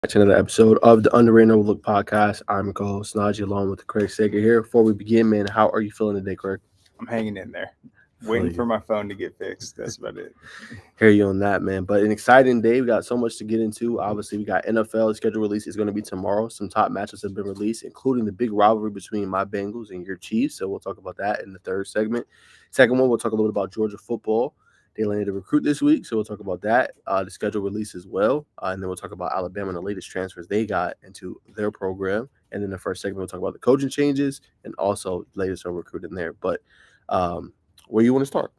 to another episode of the Underrated and Overlooked podcast. I'm your co-host Najee, along with Craig Sager here. Before we begin, man, how are you feeling today, Craig? I'm hanging in there, Feel waiting you. for my phone to get fixed. That's about it. Hear you on that, man. But an exciting day. We got so much to get into. Obviously, we got NFL schedule release is going to be tomorrow. Some top matchups have been released, including the big rivalry between my Bengals and your Chiefs. So we'll talk about that in the third segment. Second one, we'll talk a little bit about Georgia football. They landed a recruit this week, so we'll talk about that. The schedule release as well, and then we'll talk about Alabama and the latest transfers they got into their program. And then the first segment, we'll talk about the coaching changes and also latest on recruiting there. But where you want to start?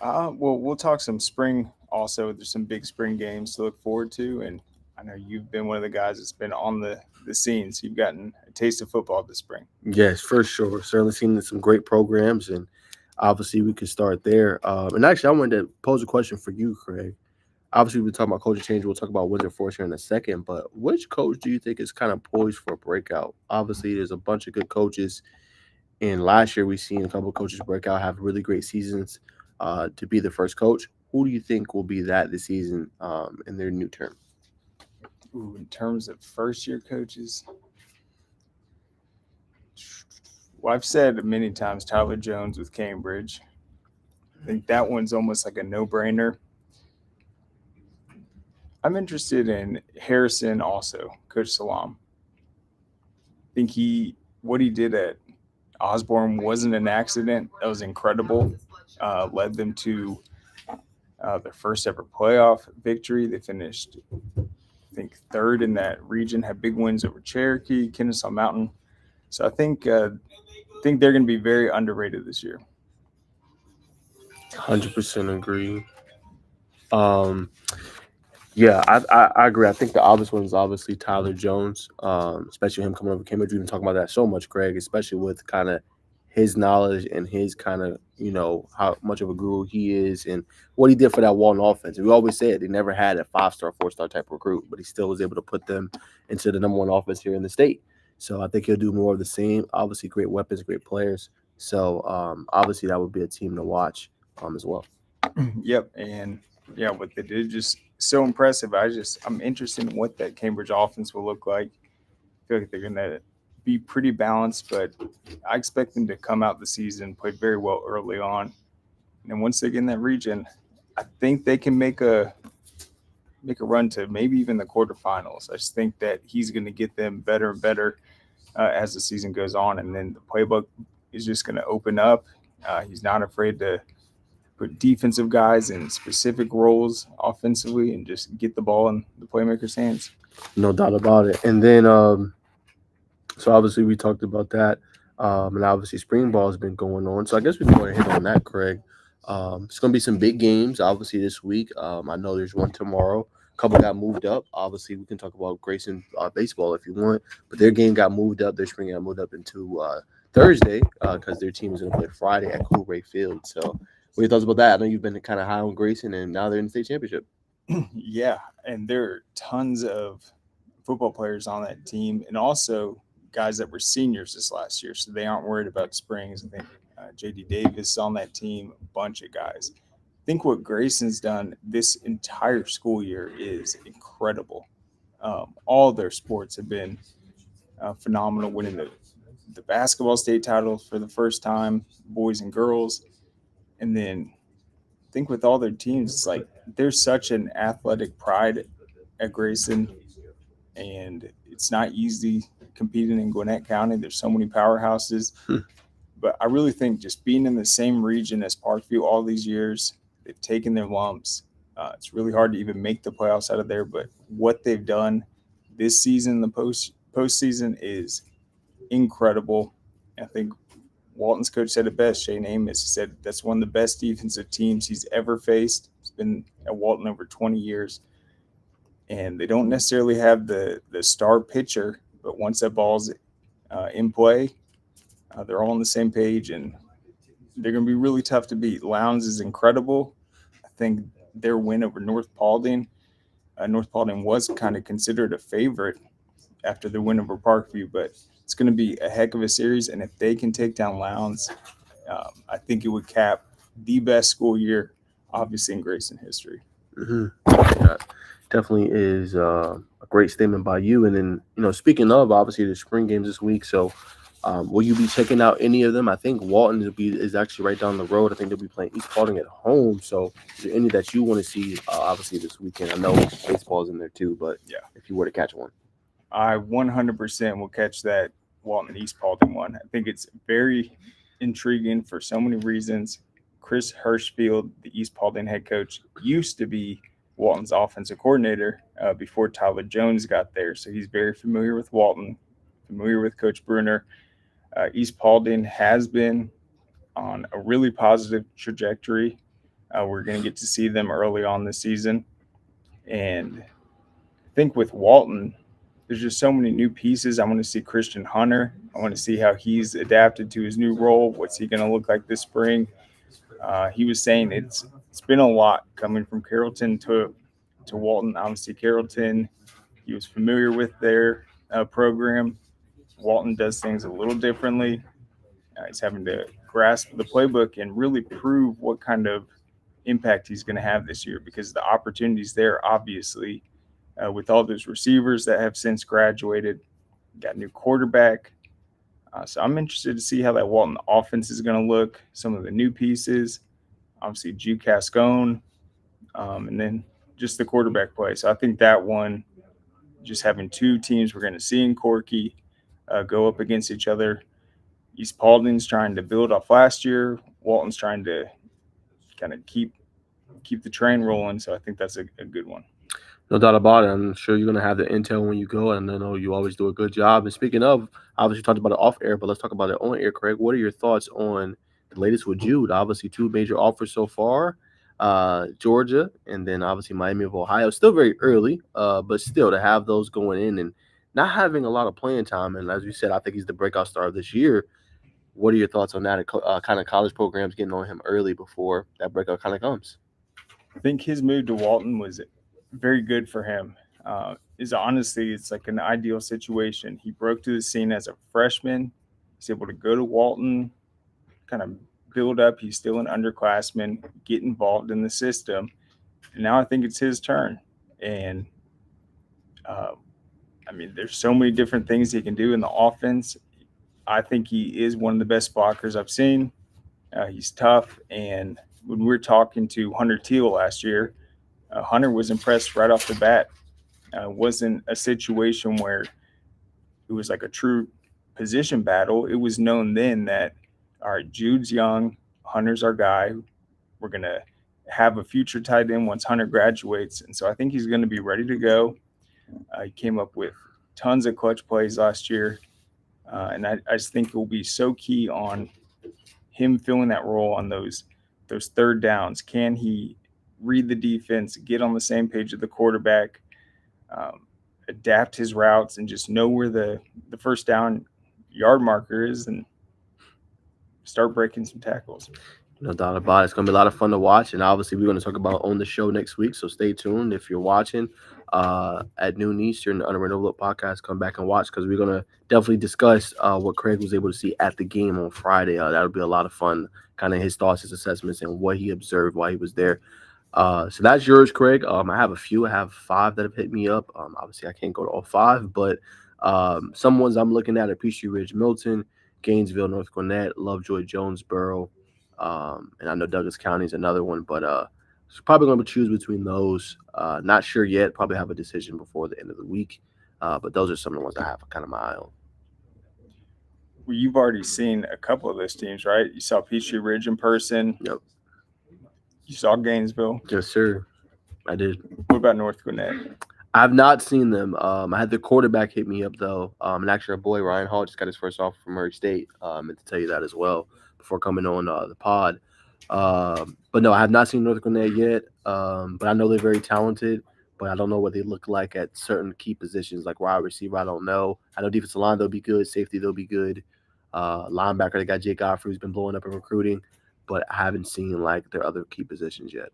Well, we'll talk some spring also. There's some big spring games to look forward to. And I know you've been one of the guys that's been on the scene. So you've gotten a taste of football this spring. Yes, for sure. Certainly seen some great programs, and obviously we could start there. And actually, I wanted to pose a question for you, Craig. Obviously, we're talking about coaching change. We'll talk about Winter Force here in a second. But which coach do you think is kind of poised for a breakout? Obviously, there's a bunch of good coaches. And last year, we've seen a couple of coaches break out, have really great seasons to be the first coach. Who do you think will be that this season in their new term? Ooh, in terms of first year coaches, well, I've said many times Tyler Jones with Cambridge. I think that one's almost like a no brainer. I'm interested in Harrison also, Coach Salam. I think what he did at Osborne wasn't an accident. That was incredible. Led them to their first ever playoff victory. They finished, I think, third in that region. Had big wins over Cherokee, Kennesaw Mountain. So I think they're going to be very underrated this year. 100% agree. Um, Yeah, I agree. I think the obvious one is obviously Tyler Jones, especially him coming over Cambridge. We've been talking about that so much, Greg, especially with kind of his knowledge and his kind of, how much of a guru he is and what he did for that Walton offense. We always said they never had a 5-star, 4-star type recruit, but he still was able to put them into the number one offense here in the state. So I think he'll do more of the same. Obviously, great weapons, great players. So obviously, that would be a team to watch as well. Yep, and yeah, what they did just so impressive. I'm interested in what that Cambridge offense will look like. I feel like they're going to be pretty balanced, but I expect them to come out the season, play very well early on, and then once they get in that region, I think they can make a run to maybe even the quarterfinals. I just think that he's going to get them better and better as the season goes on, and then the playbook is just going to open up. He's not afraid to put defensive guys in specific roles offensively and just get the ball in the playmaker's hands. No doubt about it. And then, so obviously we talked about that, and obviously spring ball has been going on. So I guess we can go ahead and hit on that, Craig. It's going to be some big games, obviously this week. I know there's one tomorrow. A couple got moved up. Obviously, we can talk about Grayson baseball if you want, but their game got moved up. Their spring got moved up into Thursday because their team is going to play Friday at Coolray Field. So, what are your thoughts about that? I know you've been kind of high on Grayson, and now they're in the state championship. Yeah, and there are tons of football players on that team, and also guys that were seniors this last year, so they aren't worried about springs. I think J.D. Davis is on that team, a bunch of guys. I think what Grayson's done this entire school year is incredible. All their sports have been phenomenal, winning the basketball state title for the first time, boys and girls, and then I think with all their teams, it's like there's such an athletic pride at Grayson, and it's not easy competing in Gwinnett County. There's so many powerhouses, but I really think just being in the same region as Parkview all these years, they've taken their lumps. It's really hard to even make the playoffs out of there, but what they've done this season, the postseason, is incredible. I think Walton's coach said it best, Shane Amos. He said that's one of the best defensive teams he's ever faced. He's been at Walton over 20 years. And they don't necessarily have the star pitcher, but once that ball's in play, they're all on the same page, and they're going to be really tough to beat. Lowndes is incredible. I think their win over North Paulding was kind of considered a favorite after the win over Parkview, but it's going to be a heck of a series. And if they can take down Lowndes, I think it would cap the best school year, obviously, in Grayson history. Mm-hmm. Yeah. Definitely is a great statement by you. And then, speaking of obviously the spring games this week, so will you be checking out any of them? I think Walton is actually right down the road. I think they'll be playing East Paulding at home. So, is there any that you want to see obviously this weekend? I know baseball's in there too, but Yeah, if you were to catch one, I 100% will catch that Walton East Paulding one. I think it's very intriguing for so many reasons. Chris Hirschfield, the East Paulding head coach, used to be Walton's offensive coordinator before Tyler Jones got there. So he's very familiar with Walton, familiar with Coach Bruner. East Paulding has been on a really positive trajectory. We're going to get to see them early on this season. And I think with Walton, there's just so many new pieces. I want to see Christian Hunter. I want to see how he's adapted to his new role. What's he going to look like this spring? He was saying it's been a lot coming from Carrollton to Walton. Obviously, Carrollton, he was familiar with their program. Walton does things a little differently. He's having to grasp the playbook and really prove what kind of impact he's going to have this year because the opportunities there, obviously, with all those receivers that have since graduated, got a new quarterback. So I'm interested to see how that Walton offense is going to look, some of the new pieces, obviously Jude Cascone, and then just the quarterback play. So I think that one, just having two teams we're going to see in Corky go up against each other. East Paulding's trying to build off last year. Walton's trying to kind of keep the train rolling. So I think that's a good one. no doubt about it. I'm sure you're gonna have the intel when you go, and I know you always do a good job. And speaking of, obviously talked about it off air, but let's talk about it on air. Craig, what are your thoughts on the latest with Jude? Obviously, two major offers so far, Georgia, and then obviously Miami of Ohio. Still very early, but still to have those going in and not having a lot of playing time. And as you said, I think he's the breakout star of this year. What are your thoughts on that? Kind of college programs getting on him early before that breakout kind of comes. I think his move to Walton was very good for him. Is honestly, it's like an ideal situation. He broke to the scene as a freshman. He's able to go to Walton, kind of build up. He's still an underclassman, get involved in the system, and now I think it's his turn. And uh, I mean, there's so many different things he can do in the offense. I think he is one of the best blockers I've seen. He's tough, and when we were talking to Hunter Teal last year, Hunter was impressed right off the bat. Wasn't a situation where it was like a true position battle. It was known then that, all right, Jude's young, Hunter's our guy. We're gonna have a future tight end once Hunter graduates, and so I think he's going to be ready to go. He came up with tons of clutch plays last year, and I just think it will be so key on him filling that role on those third downs. Can he read the defense, get on the same page with the quarterback, um, adapt his routes, and just know where the first down yard marker is and start breaking some tackles? No doubt about it. It's gonna be a lot of fun to watch, and obviously we're gonna talk about it on the show next week. So stay tuned if you're watching at noon Eastern on the Rental Look podcast. Come back and watch because we're gonna definitely discuss what Craig was able to see at the game on Friday. That'll be a lot of fun, kind of his thoughts, his assessments, and what he observed while he was there. So that's yours, Craig. I have a few. I have five that have hit me up. Obviously I can't go to all five, but some ones I'm looking at are Peachtree Ridge, Milton, Gainesville, North Gwinnett, Lovejoy, Jonesboro. And I know Douglas County is another one, but so probably going to choose between those. Not sure yet. Probably have a decision before the end of the week. But those are some of the ones I have kind of my eye on. Well, you've already seen a couple of those teams, right? You saw Peachtree Ridge in person. Yep. You saw Gainesville. Yes, sir. I did. What about North Gwinnett? I've not seen them. I had the quarterback hit me up though. And actually, our boy Ryan Hall just got his first offer from Murray State. And to tell you that as well before coming on the pod. But no, I have not seen North Gwinnett yet. But I know they're very talented. But I don't know what they look like at certain key positions, like wide receiver. I don't know. I know defensive line they'll be good. Safety they'll be good. Linebacker they got Jake Godfrey who's been blowing up in recruiting. But I haven't seen like their other key positions yet.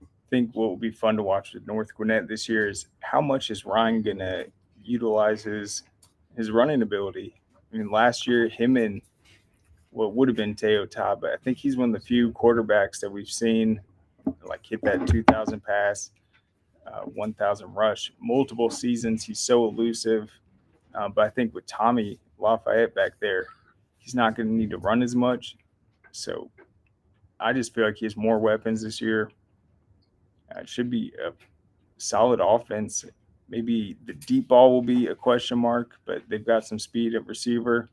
I think what will be fun to watch with North Gwinnett this year is how much is Ryan gonna utilize his running ability. I mean, last year him and what would have been Teo Ta, but I think he's one of the few quarterbacks that we've seen like hit that 2,000 pass. 1,000 rush, multiple seasons. He's so elusive. But I think with Tommy Lafayette back there, he's not going to need to run as much. So I just feel like he has more weapons this year. It should be a solid offense. Maybe the deep ball will be a question mark, but they've got some speed at receiver.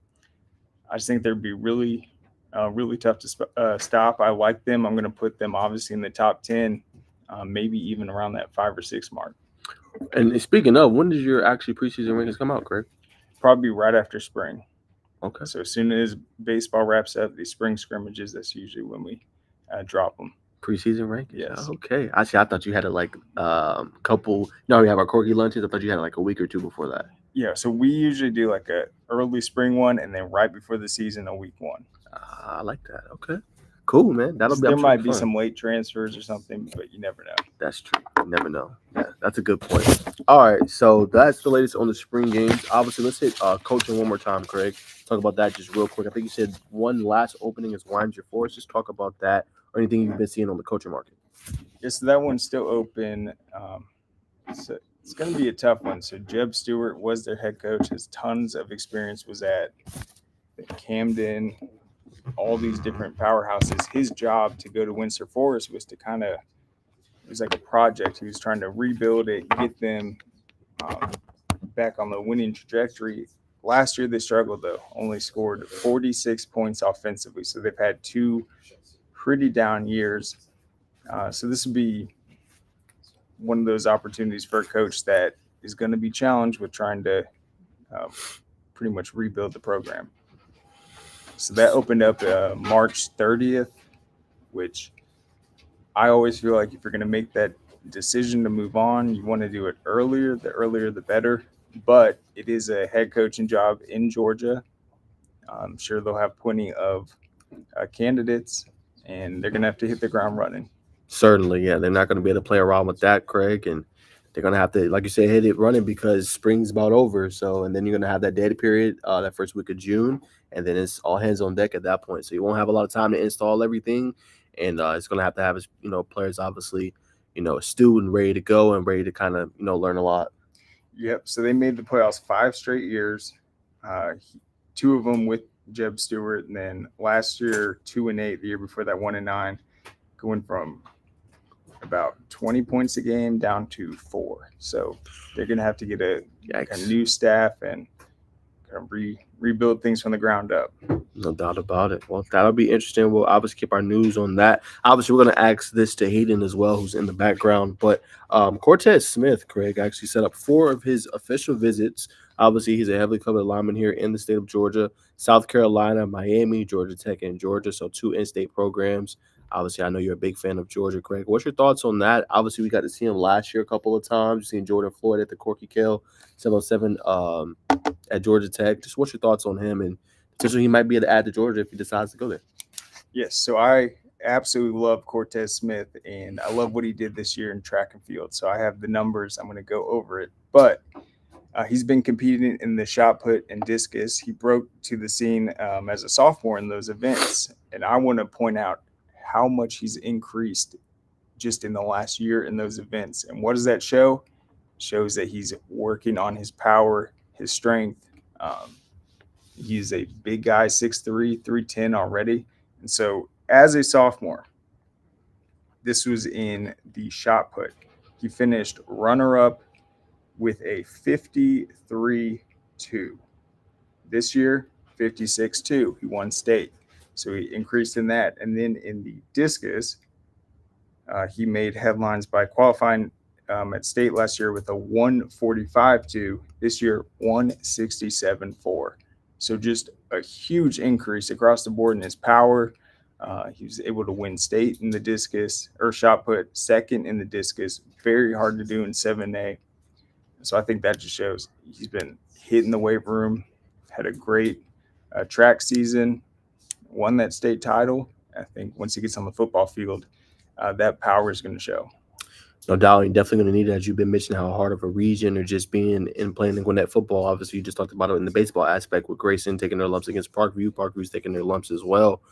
I just think they'd be really tough to stop. I like them. I'm going to put them obviously in the top 10, maybe even around that 5 or 6 mark. And speaking of, when does your actually preseason rankings come out, Craig? Probably right after spring. Okay. So as soon as baseball wraps up, the spring scrimmages, that's usually when we drop them. Preseason rankings? Yes. Okay. Actually, I thought you had it like couple. We have our corky lunches. I thought you had like a week or two before that. Yeah. So we usually do like a early spring one, and then right before the season, a week one. I like that. Okay. Cool, man. There might be some late transfers or something, but you never know. That's true. You never know. Yeah, that's a good point. All right, so that's the latest on the spring games. Obviously, let's hit coaching one more time, Craig. Talk about that just real quick. I think you said one last opening is Winder Forest. Just talk about that or anything you've been seeing on the coaching market. Yeah, so that one's still open. So it's going to be a tough one. So Jeb Stewart was their head coach. Has tons of experience. Was at Camden, all these different powerhouses. His job to go to Winder Forest was to it was like a project. He was trying to rebuild it, get them back on the winning trajectory. Last year they struggled though, only scored 46 points offensively. So they've had 2 pretty down years. So this would be one of those opportunities for a coach that is going to be challenged with trying to pretty much rebuild the program. So that opened up March 30th, which I always feel like if you're going to make that decision to move on, you want to do it earlier. The earlier, the better. But it is a head coaching job in Georgia. I'm sure they'll have plenty of candidates, and they're going to have to hit the ground running. Certainly, yeah. They're not going to be able to play around with that, Craig, and they're going to have to, like you said, hit it running because spring's about over. So, and then you're going to have that data period that first week of June, and then it's all hands on deck at that point. So you won't have a lot of time to install everything, and it's going to have players obviously, astute and ready to go and ready to kind of, learn a lot. Yep. So they made the playoffs 5 straight years, 2 of them with Jeb Stewart, and then last year 2-8, the year before that 1-9, going from about 20 points a game down to 4. So they're going to have to get a new staff and kind of rebuild things from the ground up. No doubt about it. Well, that'll be interesting. We'll obviously keep our news on that. Obviously, we're going to ask this to Hayden as well, who's in the background. But Cortez Smith, Craig, actually set up 4 of his official visits. Obviously, he's a heavily coveted lineman here in the state of Georgia, South Carolina, Miami, Georgia Tech, and Georgia. So 2 in-state programs. Obviously, I know you're a big fan of Georgia, Craig. What's your thoughts on that? Obviously, we got to see him last year a couple of times. You've seen Jordan Floyd at the Corky Kell 707 at Georgia Tech. Just what's your thoughts on him and potentially he might be able to add to Georgia if he decides to go there? Yes, so I absolutely love Cortez Smith, and I love what he did this year in track and field. So I have the numbers. I'm going to go over it. But he's been competing in the shot put and discus. He broke to the scene as a sophomore in those events. And I want to point out how much he's increased just in the last year in those events. And what does that show? It shows that he's working on his power, his strength. He's a big guy, 6'3", 310 already. And so as a sophomore, this was in the shot put. He finished runner-up with a 53.2. This year, 56.2. He won state. So he increased in that. And then in the discus, he made headlines by qualifying at state last year with a 145.2. This year, 167.4. So just a huge increase across the board in his power. He was able to win state in the discus or shot put, second in the discus. Very hard to do in 7A. So I think that just shows he's been hitting the weight room, had a great track season, won that state title. I think once he gets on the football field, that power is going to show. No doubt, you're definitely going to need it, as you've been mentioning how hard of a region or just being in playing in Gwinnett football. Obviously, you just talked about it in the baseball aspect with Grayson taking their lumps against Parkview. Parkview's taking their lumps as well.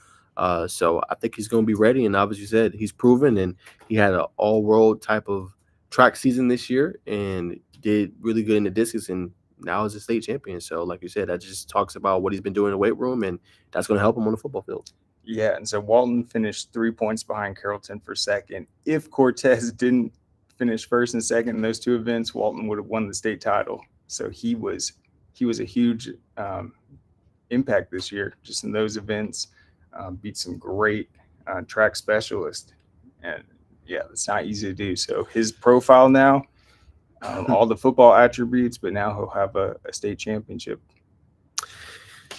So I think he's going to be ready. And obviously, you said he's proven, and he had an all-world type of track season this year and did really good in the discus, and now is a state champion. So, like you said, that just talks about what he's been doing in the weight room, and that's going to help him on the football field. Yeah, and so Walton finished 3 points behind Carrollton for second. If Cortez didn't finish first and second in those two events, Walton would have won the state title. So he was a huge impact this year just in those events. Beat some great track specialists, and yeah, it's not easy to do. So his profile now, all the football attributes, but now he'll have a state championship.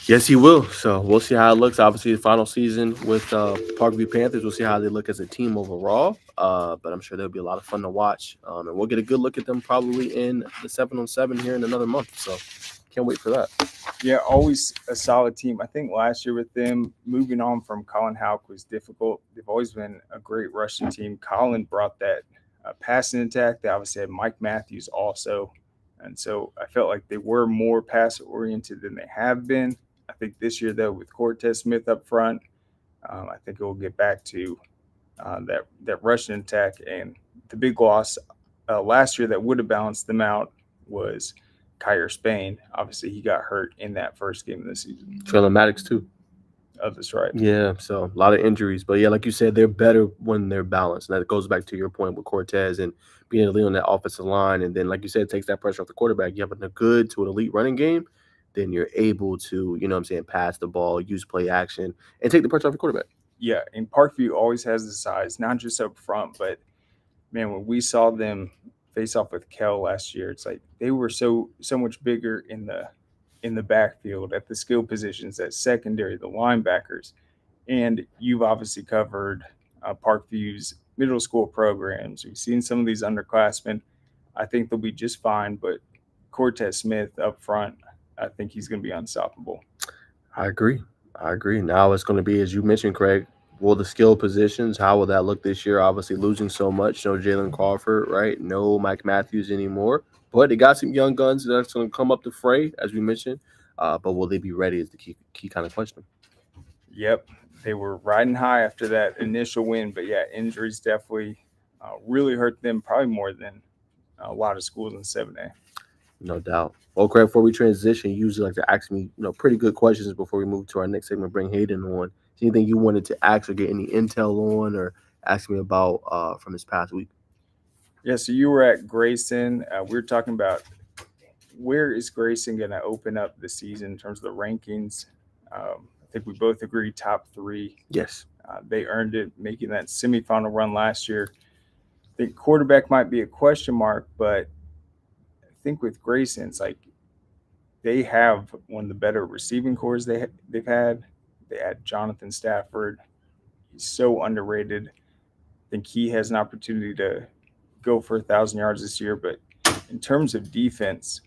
Yes, he will. So we'll see how it looks. Obviously, the final season with Parkview Panthers, we'll see how they look as a team overall. But I'm sure there'll be a lot of fun to watch, and we'll get a good look at them probably in the 7-on-7 here in another month. So can't wait for that. Yeah, always a solid team. I think last year with them, moving on from Colin Houck was difficult. They've always been a great rushing team. Colin brought that passing attack. They obviously had Mike Matthews also. And so I felt like they were more pass oriented than they have been. I think this year, though, with Cortez Smith up front, I think it will get back to that rushing attack. And the big loss last year that would have balanced them out was Kyer Spain. Obviously, he got hurt in that first game of the season. Traylon Maddox too. Oh, that's right. Yeah, so a lot of injuries, but yeah, like you said, they're better when they're balanced. And that goes back to your point with Cortez and being able to lead on that offensive line, and then like you said, it takes that pressure off the quarterback. You have a good to an elite running game, then you're able to, pass the ball, use play action, and take the pressure off the quarterback. Yeah, and Parkview always has the size, not just up front, but man, when we saw them face off with Kell last year, it's like they were so much bigger in the backfield at the skill positions, at secondary, the linebackers. And you've obviously covered Parkview's middle school programs. We've seen some of these underclassmen. I think they'll be just fine, but Cortez Smith up front, I think he's going to be unstoppable. I agree. Now it's going to be, as you mentioned, Craig, will the skill positions, how will that look this year? Obviously losing so much. No Jalen Crawford, right? No Mike Matthews anymore. But they got some young guns that's going to come up the fray, as we mentioned. But will they be ready is the key kind of question. Yep, they were riding high after that initial win, but yeah, injuries definitely really hurt them, probably more than a lot of schools in 7A. No doubt. Well, Craig, before we transition, you usually like to ask me, pretty good questions before we move to our next segment, bring Hayden on. Is anything you wanted to ask or get any intel on or ask me about from this past week? Yeah, so you were at Grayson. We were talking about where is Grayson going to open up the season in terms of the rankings. I think we both agree top 3. Yes. They earned it, making that semifinal run last year. I think quarterback might be a question mark, but I think with Grayson, it's like they have one of the better receiving cores they've had. They had Jonathan Stafford. He's so underrated. I think he has an opportunity to go for 1,000 yards this year. But in terms of defense,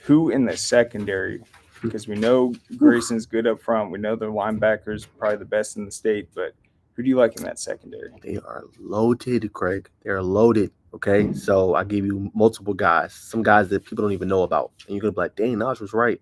who in the secondary? Because we know Grayson's good up front. We know their linebackers probably the best in the state. But who do you like in that secondary? They are loaded, Craig. They're loaded. Okay, so I give you multiple guys, some guys that people don't even know about, and you're gonna be like, "Dang, Naj was right."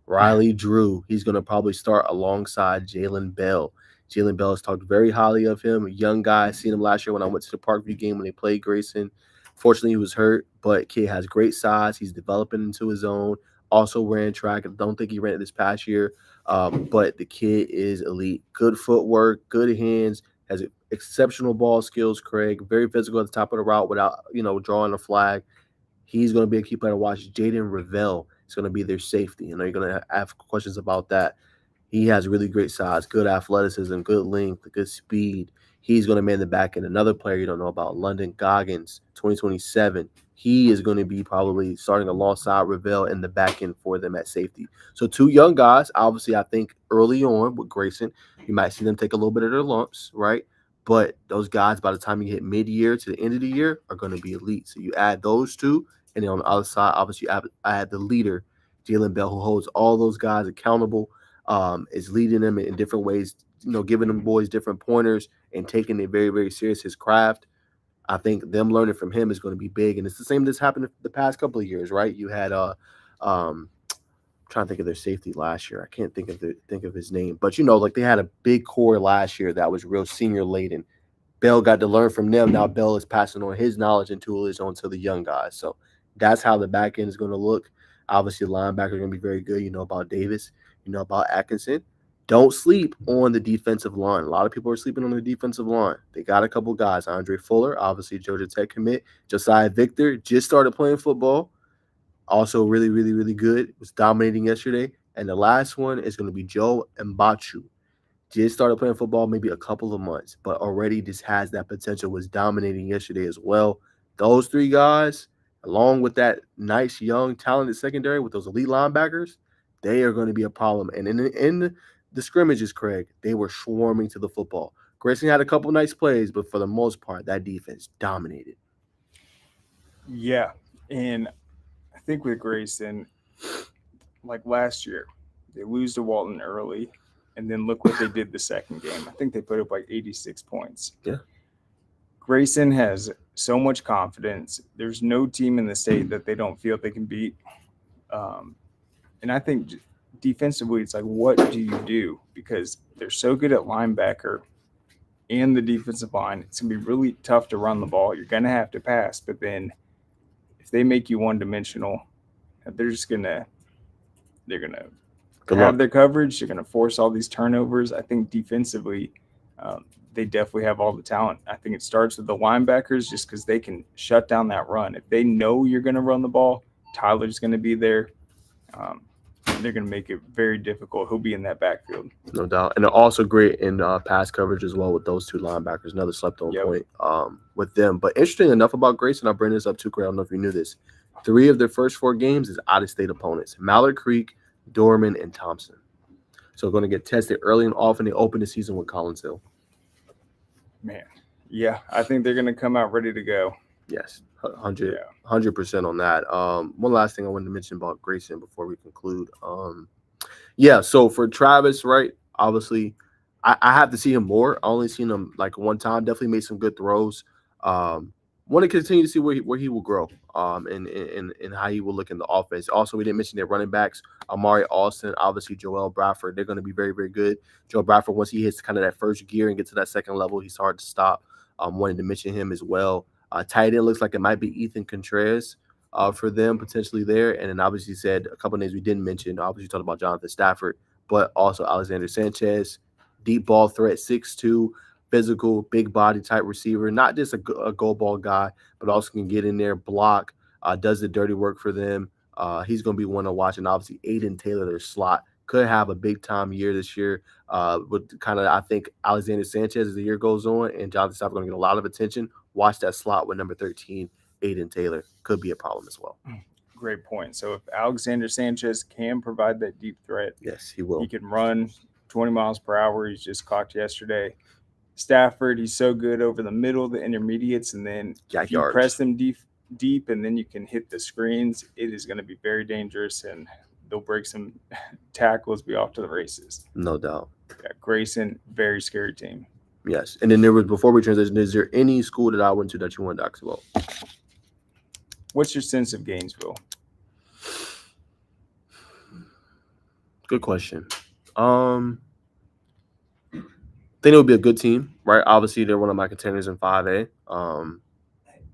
Riley Drew, he's gonna probably start alongside Jalen Bell. Jalen Bell has talked very highly of him. A young guy, seen him last year when I went to the Parkview game when they played Grayson. Fortunately, he was hurt, but kid has great size. He's developing into his own. Also ran track. I don't think he ran it this past year, but the kid is elite. Good footwork, good hands, has exceptional ball skills, Craig. Very physical at the top of the route without, drawing a flag. He's going to be a key player to watch. Jaden Revelle is going to be their safety. You're going to have questions about that. He has really great size, good athleticism, good length, good speed. He's going to man the back end. Another player you don't know about, London Goggins, 2027. He is going to be probably starting alongside Revelle in the back end for them at safety. So 2 young guys. Obviously, I think early on with Grayson, you might see them take a little bit of their lumps, right? But those guys, by the time you hit mid-year to the end of the year, are going to be elite. So you add those 2, and then on the other side, obviously, you add the leader, Jalen Bell, who holds all those guys accountable, is leading them in different ways, giving them boys different pointers and taking it very, very serious, his craft. I think them learning from him is going to be big. And it's the same that's happened the past couple of years, right? You had I'm trying to think of their safety last year. I can't think of his name, but like they had a big core last year that was real senior laden. Bell got to learn from them. Now Bell is passing on his knowledge and tutelage onto the young guys. So that's how the back end is going to look. Obviously, linebackers are going to be very good. You know about Davis. You know about Atkinson. Don't sleep on the defensive line. A lot of people are sleeping on the defensive line. They got a couple guys. Andre Fuller, obviously Georgia Tech commit. Josiah Victor just started playing football. Also really, really, really good. Was dominating yesterday. And the last one is going to be Joe Mbachu. Just started playing football maybe a couple of months, but already just has that potential, was dominating yesterday as well. Those three guys, along with that nice, young, talented secondary with those elite linebackers, they are going to be a problem. And in the scrimmages, Craig, they were swarming to the football. Grayson had a couple nice plays, but for the most part, that defense dominated. Yeah. And I think with Grayson, like last year, they lose to Walton early, and then look what they did the second game. I think they put up like 86 points. Yeah. Grayson has so much confidence. There's no team in the state that they don't feel they can beat. And I think defensively, it's like, what do you do? Because they're so good at linebacker and the defensive line. It's going to be really tough to run the ball. You're going to have to pass. But then if they make you one-dimensional, they're going to have their coverage. They're going to force all these turnovers. I think defensively, they definitely have all the talent. I think it starts with the linebackers just because they can shut down that run. If they know you're going to run the ball, Tyler's going to be there. They're going to make it very difficult. He'll be in that backfield. No doubt. And they're also great in pass coverage as well with those two linebackers. Another slept-on point with them. But interesting enough about Grayson, I'll bring this up too, Craig. I don't know if you knew this. 3 of their first 4 games is out-of-state opponents. Mallard Creek, Dorman, and Thompson. So going to get tested early and often. They open the season with Collinsville. Man, yeah, I think they're going to come out ready to go. Yes, 100% on that. One last thing I wanted to mention about Grayson before we conclude. So for Travis, right, obviously, I have to see him more. I only seen him like one time. Definitely made some good throws. Want to continue to see where he will grow and how he will look in the offense. Also, we didn't mention their running backs, Amari Alston, obviously Joel Bradford. They're going to be very, very good. Joel Bradford, once he hits kind of that first gear and gets to that second level, he's hard to stop. Wanted to mention him as well. Tight end looks like it might be Ethan Contreras for them potentially there. And then obviously said a couple of names we didn't mention. Obviously talked about Jonathan Stafford, but also Alexander Sanchez, deep ball threat, 6'2", physical, big body type receiver. Not just a goal ball guy, but also can get in there, block, does the dirty work for them. He's going to be one to watch. And obviously Aiden Taylor, their slot, could have a big time year this year. With kind of, I think Alexander Sanchez as the year goes on, and Jonathan Stafford going to get a lot of attention. Watch that slot with number 13, Aiden Taylor. Could be a problem as well. Great point. So if Alexander Sanchez can provide that deep threat, yes, he will. He can run 20 miles per hour. He's just clocked yesterday. Stafford, he's so good over the middle, the intermediates, and then if you press them deep, and then you can hit the screens, it is going to be very dangerous, and they'll break some tackles, be off to the races. No doubt. Yeah, Grayson, very scary team. Yes. And then there was, before we transition, is there any school that I went to that you wanted to ask about? What's your sense of Gainesville? Good question. I think it would be a good team, right? Obviously, they're one of my contenders in 5A.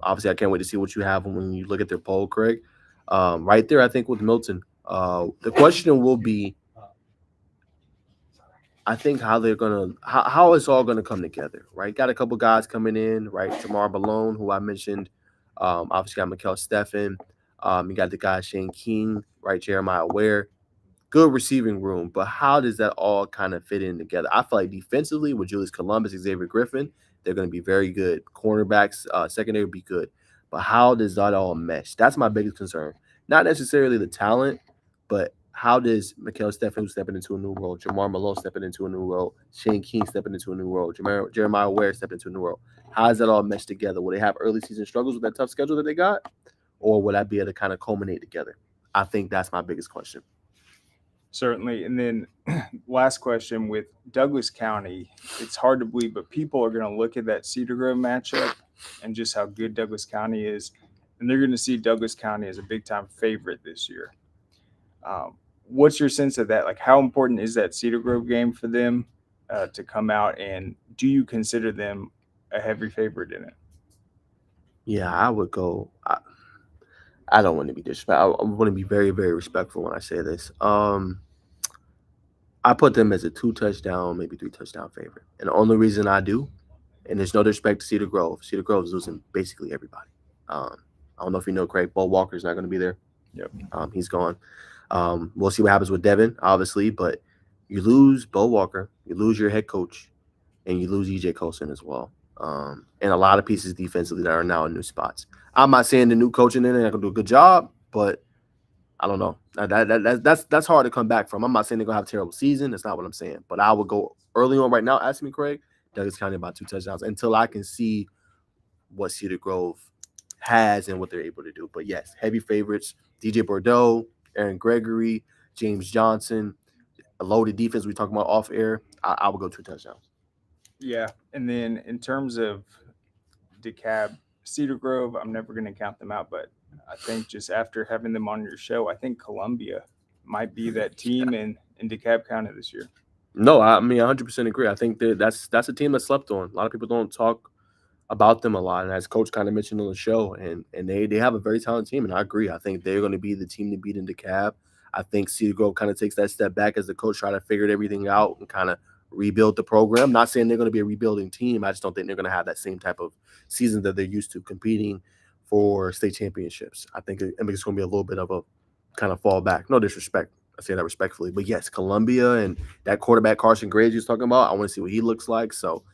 Obviously, I can't wait to see what you have when you look at their poll, Craig. Right there, I think, with Milton. The question will be, I think, how they're gonna how it's all gonna come together, right? Got a couple guys coming in, right? Tamar Malone, who I mentioned. Obviously got Mikel Steffen. You got the guy Shane King, right? Jeremiah Ware. Good receiving room, but how does that all kind of fit in together? I feel like defensively with Julius Columbus, Xavier Griffin, they're going to be very good. Cornerbacks, secondary will be good. But how does that all mesh? That's my biggest concern. Not necessarily the talent, but how does Mikel Steffen stepping into a new role, Jamar Malone stepping into a new role, Shane King stepping into a new role, Jeremiah Ware stepping into a new role? How does that all mesh together? Will they have early season struggles with that tough schedule that they got? Or will that be able to kind of culminate together? I think that's my biggest question. Certainly. And then last question with Douglas County, it's hard to believe, but people are going to look at that Cedar Grove matchup and just how good Douglas County is. And they're going to see Douglas County as a big time favorite this year. What's your sense of that? Like, how important is that Cedar Grove game for them to come out? And do you consider them a heavy favorite in it. Yeah, I would go. I don't want to be disrespectful. I want to be very, very respectful when I say this. I put them as a 2 touchdown, maybe 3 touchdown favorite. And the only reason I do, and there's no disrespect to Cedar Grove. Cedar Grove is losing basically everybody. I don't know if you know Craig. Bo Walker's not going to be there. Yep. He's gone. We'll see what happens with Devin, obviously, but you lose Bo Walker, you lose your head coach, and you lose EJ Colson as well. And a lot of pieces defensively that are now in new spots. I'm not saying the new coach in there ain't gonna do a good job, but I don't know. That's hard to come back from. I'm not saying they're gonna have a terrible season. That's not what I'm saying. But I would go early on right now. Ask me, Craig. Douglas County about 2 touchdowns until I can see what Cedar Grove has and what they're able to do. But yes, heavy favorites: DJ Bordeaux, Aaron Gregory, James Johnson, a loaded defense we talking about off air. I would go 2 touchdowns. Yeah, and then in terms of DeKalb, Cedar Grove, I'm never going to count them out, but I think just after having them on your show, I think Columbia might be that team in DeKalb County this year. No, I mean 100% agree. I think that's a team that slept on. A lot of people don't talk about them a lot, and as Coach kind of mentioned on the show, and they have a very talented team, and I agree. I think they're going to be the team to beat in DeKalb. I think Cedar Grove kind of takes that step back as the coach try to figure everything out and kind of rebuild the program. Not saying they're going to be a rebuilding team. I just don't think they're going to have that same type of season that they're used to competing for state championships. I think it's going to be a little bit of a kind of fall back. No disrespect. I say that respectfully. But yes, Columbia and that quarterback Carson Graves you're talking about, I want to see what he looks like. So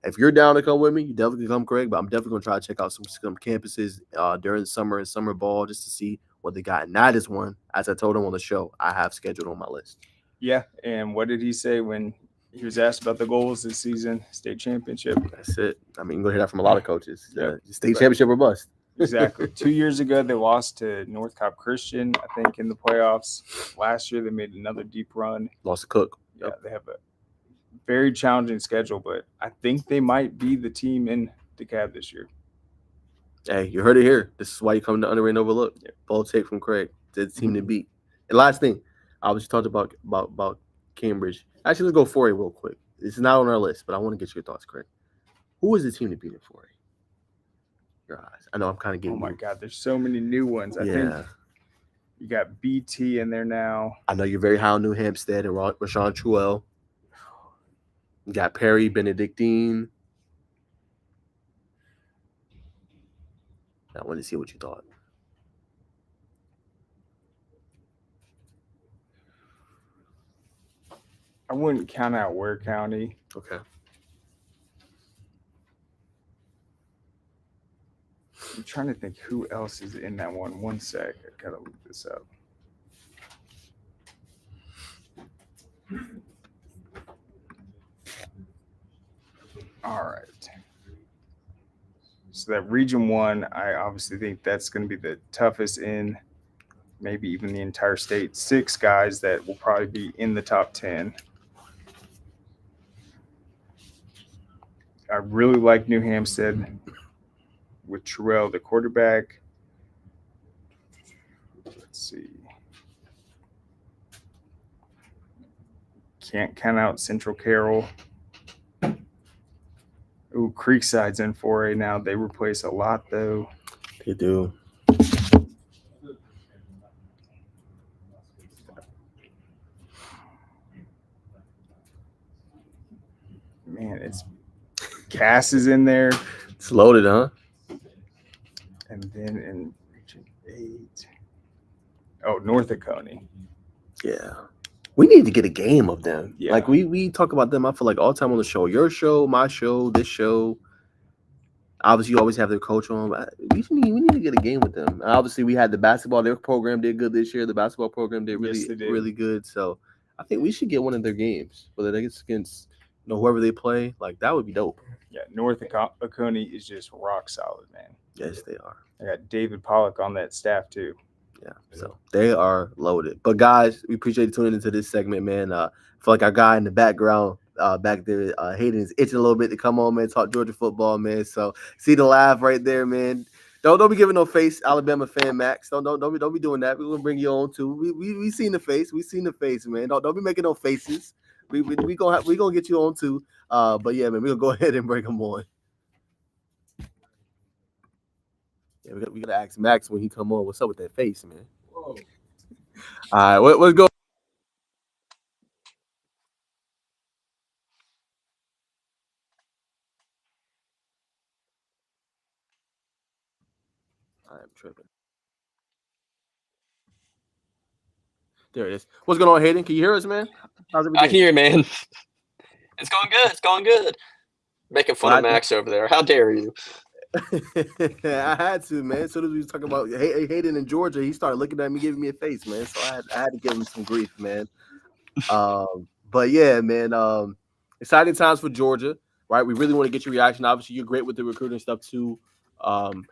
if you're down to come with me, you definitely can come, Craig. But I'm definitely going to try to check out some campuses during the summer and summer ball just to see what they got. And that is one, as I told him on the show, I have scheduled on my list. Yeah, and what did he say when he was asked about the goals this season? State championship. That's it. I mean, you're going to hear that from a lot of coaches. Yep. State championship or bust. Exactly. 2 years ago, they lost to North Cobb Christian, I think, in the playoffs. Last year, they made another deep run. Lost to Cook. Yeah, they have a very challenging schedule, but I think they might be the team in DeKalb this year. Hey, you heard it here. This is why you come to Underrated and Overlooked. Yeah. Bold take from Craig. The team to beat. And last thing, I was talking about Cambridge. Actually, let's go 4A real quick. This is not on our list, but I want to get your thoughts, Craig. Who is the team to beat in 4A? Your eyes. I know I'm kind of getting. Oh my God, there's so many new ones. I think you got BT in there now. I know you're very high on New Hampstead and Rashawn Truell. You got Perry Benedictine. I wanted to see what you thought. I wouldn't count out Ware County. Okay. I'm trying to think who else is in that one. One sec. I gotta look this up. All right. So that Region 1, I obviously think that's going to be the toughest in maybe even the entire state. 6 guys that will probably be in the top 10. I really like New Hampstead with Terrell, the quarterback. Let's see. Can't count out Central Carroll. Ooh, Creekside's in 4A now. They replace a lot, though. They do. Man, it's Cass is in there. It's loaded, huh? And then in Region 8. Oh, North Oconee. Yeah. We need to get a game of them. Yeah. Like we talk about them, I feel like all the time on the show. Your show, my show, this show. Obviously, you always have their coach on. We need to get a game with them. And obviously, we had the basketball. Their program did good this year. The basketball program did really good. So I think we should get one of their games, whether they get against whoever they play. Like that would be dope. Yeah, North Oconee is just rock solid, man. Yes, they are. I got David Pollock on that staff too. Yeah, so they are loaded. But guys, we appreciate you tuning into this segment, man. I feel like our guy in the background back there, Hayden, is itching a little bit to come on, man, talk Georgia football, man. So see the laugh right there, man. Don't be giving no face, Alabama fan Max. Don't be doing that. We're gonna bring you on too. We seen the face. We seen the face, man. Don't be making no faces. We gonna get you on too. But yeah, man, we're gonna go ahead and bring them on. Yeah, we got to ask Max when he come on. What's up with that face, man? Whoa. All right, what's going? I'm tripping. There it is. What's going on, Hayden? Can you hear us, man? How's I can everything? hear you, man. It's going good. It's going good. Making fun of Well, Max over there. How dare you? I had to, man. As soon as we was talking about Hayden in Georgia, he started looking at me, giving me a face, man. So I had to give him some grief, man. But yeah, man. Exciting times for Georgia, right? We really want to get your reaction. Obviously, you're great with the recruiting stuff too.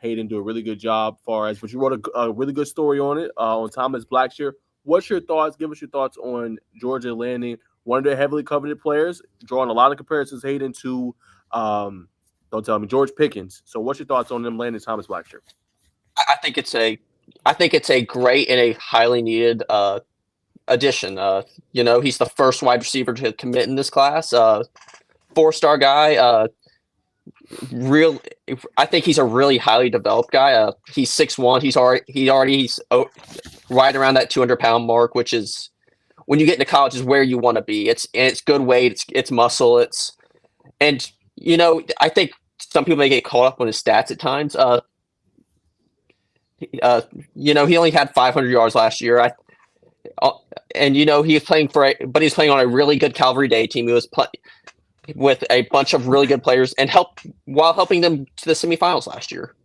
Hayden do a really good job, far as but you wrote a really good story on it on Thomas Blackshear. What's your thoughts? Give us your thoughts on Georgia landing one of their heavily coveted players, drawing a lot of comparisons, Hayden to don't tell me George Pickens. So, what's your thoughts on them landing Thomas Blackshear? I think it's a, I think it's a great and a highly needed addition. He's the first wide receiver to commit in this class. 4-star guy. Real. I think he's a really highly developed guy. He's 6'1". He's right around that 200-pound mark, which is when you get into college is where you want to be. It's good weight. It's muscle. I think some people may get caught up on his stats at times. He only had 500 yards last year. He's playing but he's playing on a really good Calvary Day team. He was with a bunch of really good players and while helping them to the semifinals last year.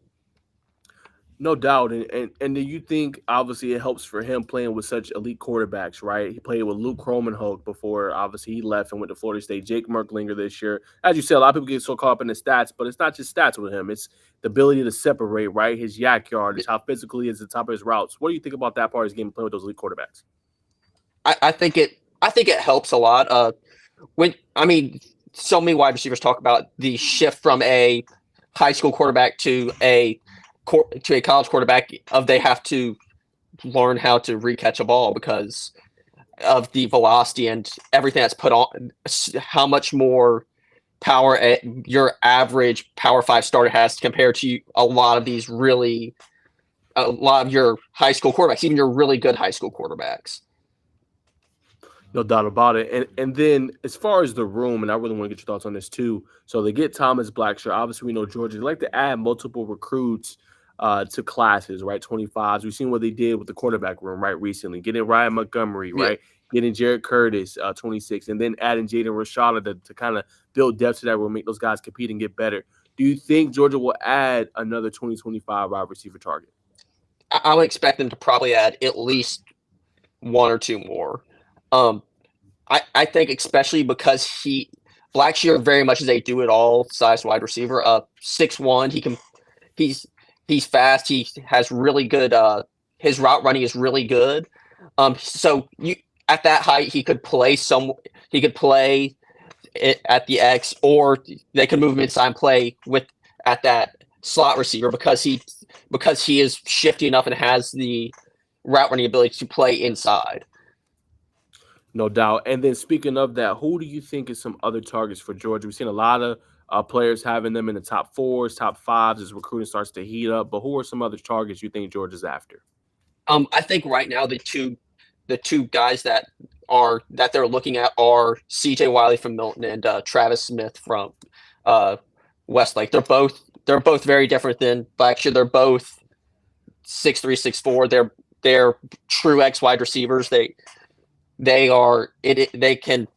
No doubt, and do you think obviously it helps for him playing with such elite quarterbacks, right? He played with Luke Kromenhoek before obviously he left and went to Florida State. Jake Merklinger this year, as you said, a lot of people get so caught up in the stats, but it's not just stats with him; it's the ability to separate, right? His yak yard, how physical he is at the top of his routes. What do you think about that part of his game playing with those elite quarterbacks? I think it helps a lot. So many wide receivers talk about the shift from a high school quarterback to a college quarterback they have to learn how to recatch a ball because of the velocity and everything that's put on, how much more power your average Power 5 starter has compared to a lot of your high school quarterbacks, even your really good high school quarterbacks. No doubt about it. And then as far as the room, and I really want to get your thoughts on this too. So they get Thomas Blackshear. Obviously, we know Georgia. They like to add multiple recruits to classes, right? 25s. We've seen what they did with the quarterback room, right? Recently, getting Ryan Montgomery, right? Getting Jared Curtis, 26, and then adding Jaden Rashada to kind of build depth to that room, make those guys compete and get better. Do you think Georgia will add another 2025 wide receiver target? I would expect them to probably add at least one or two more. I think especially because Blackshear very much is a do-it-all size wide receiver. 6'1", he's fast. He has really good. His route running is really good. So at that height, he could play it at the X, or they could move him inside and play at that slot receiver because he is shifty enough and has the route running ability to play inside. No doubt. And then speaking of that, who do you think is some other targets for Georgia? We've seen a lot of players having them in the top 4s, top 5s as recruiting starts to heat up. But who are some other targets you think Georgia's after? I think right now the two guys that they're looking at are C.J. Wiley from Milton and Travis Smith from Westlake. They're both very different than Blackshear. They're both 6'3", 6'4". They're true X wide receivers. They can,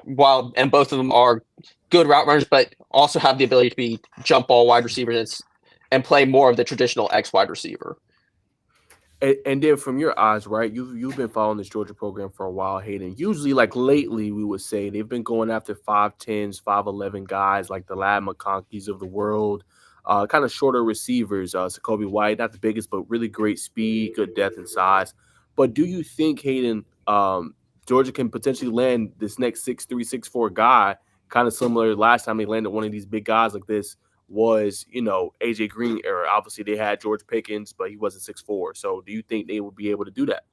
and both of them are good route runners, but also have the ability to be jump ball wide receivers and play more of the traditional X wide receiver. And then from your eyes, right, you've been following this Georgia program for a while, Hayden. Usually, like lately, we would say they've been going after 5'10s, 5'11 guys like the Lad McConkeys of the world, kind of shorter receivers. Jacoby White, not the biggest, but really great speed, good depth and size. But do you think, Hayden, Georgia can potentially land this next 6'3", 6'4 guy, kind of similar last time they landed one of these big guys like this was, AJ Green era. Obviously, they had George Pickens, but he wasn't 6'4". So do you think they will be able to do that?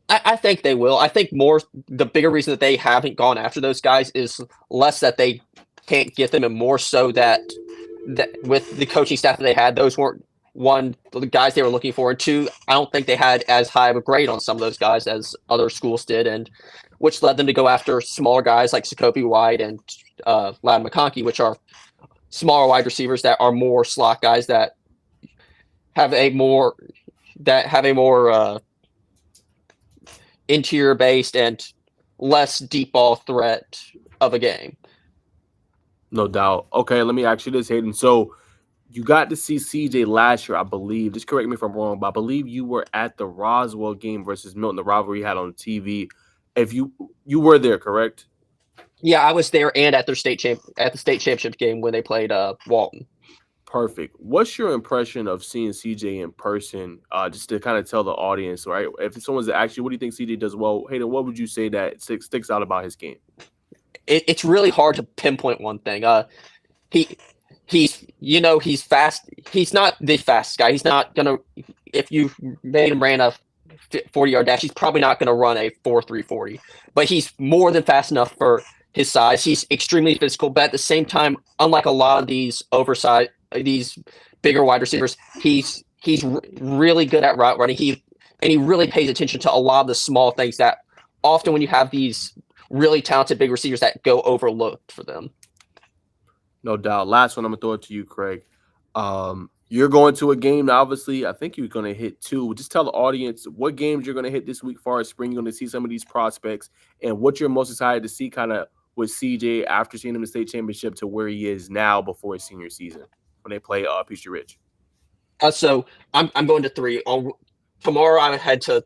I think they will. I think the bigger reason that they haven't gone after those guys is less that they can't get them and more so that with the coaching staff that they had, those weren't one, the guys they were looking for, and two, I don't think they had as high of a grade on some of those guys as other schools did, and which led them to go after smaller guys like Sokopi White and Loud McConkey, which are smaller wide receivers that are more slot guys that have a more interior based and less deep ball threat of a game. No doubt. Okay, let me ask you this, Hayden. So you got to see CJ last year, I believe. Just correct me if I'm wrong, but I believe you were at the Roswell game versus Milton, the rivalry you had on TV. If you were there, correct? Yeah, I was there and at the state championship game when they played Walton. Perfect. What's your impression of seeing CJ in person? Just to kind of tell the audience, right? If someone's actually, what do you think CJ does well? Hayden, what would you say that sticks out about his game? It's really hard to pinpoint one thing. He's fast. He's not the fastest guy. He's not gonna. If you made him ran a 40-yard dash, he's probably not gonna run a 4.340. But he's more than fast enough for his size. He's extremely physical, but at the same time, unlike a lot of these bigger wide receivers, he's really good at route running. He really pays attention to a lot of the small things that often when you have these really talented big receivers that go overlooked for them. No doubt. Last one, I'm gonna throw it to you, Craig. You're going to a game. Obviously, I think you're going to hit two. Just tell the audience what games you're going to hit this week. Far as spring, you're going to see some of these prospects, and what you're most excited to see, kind of with CJ after seeing him in the state championship to where he is now before his senior season when they play Peachtree Ridge. So I'm going to three. Tomorrow I'll head to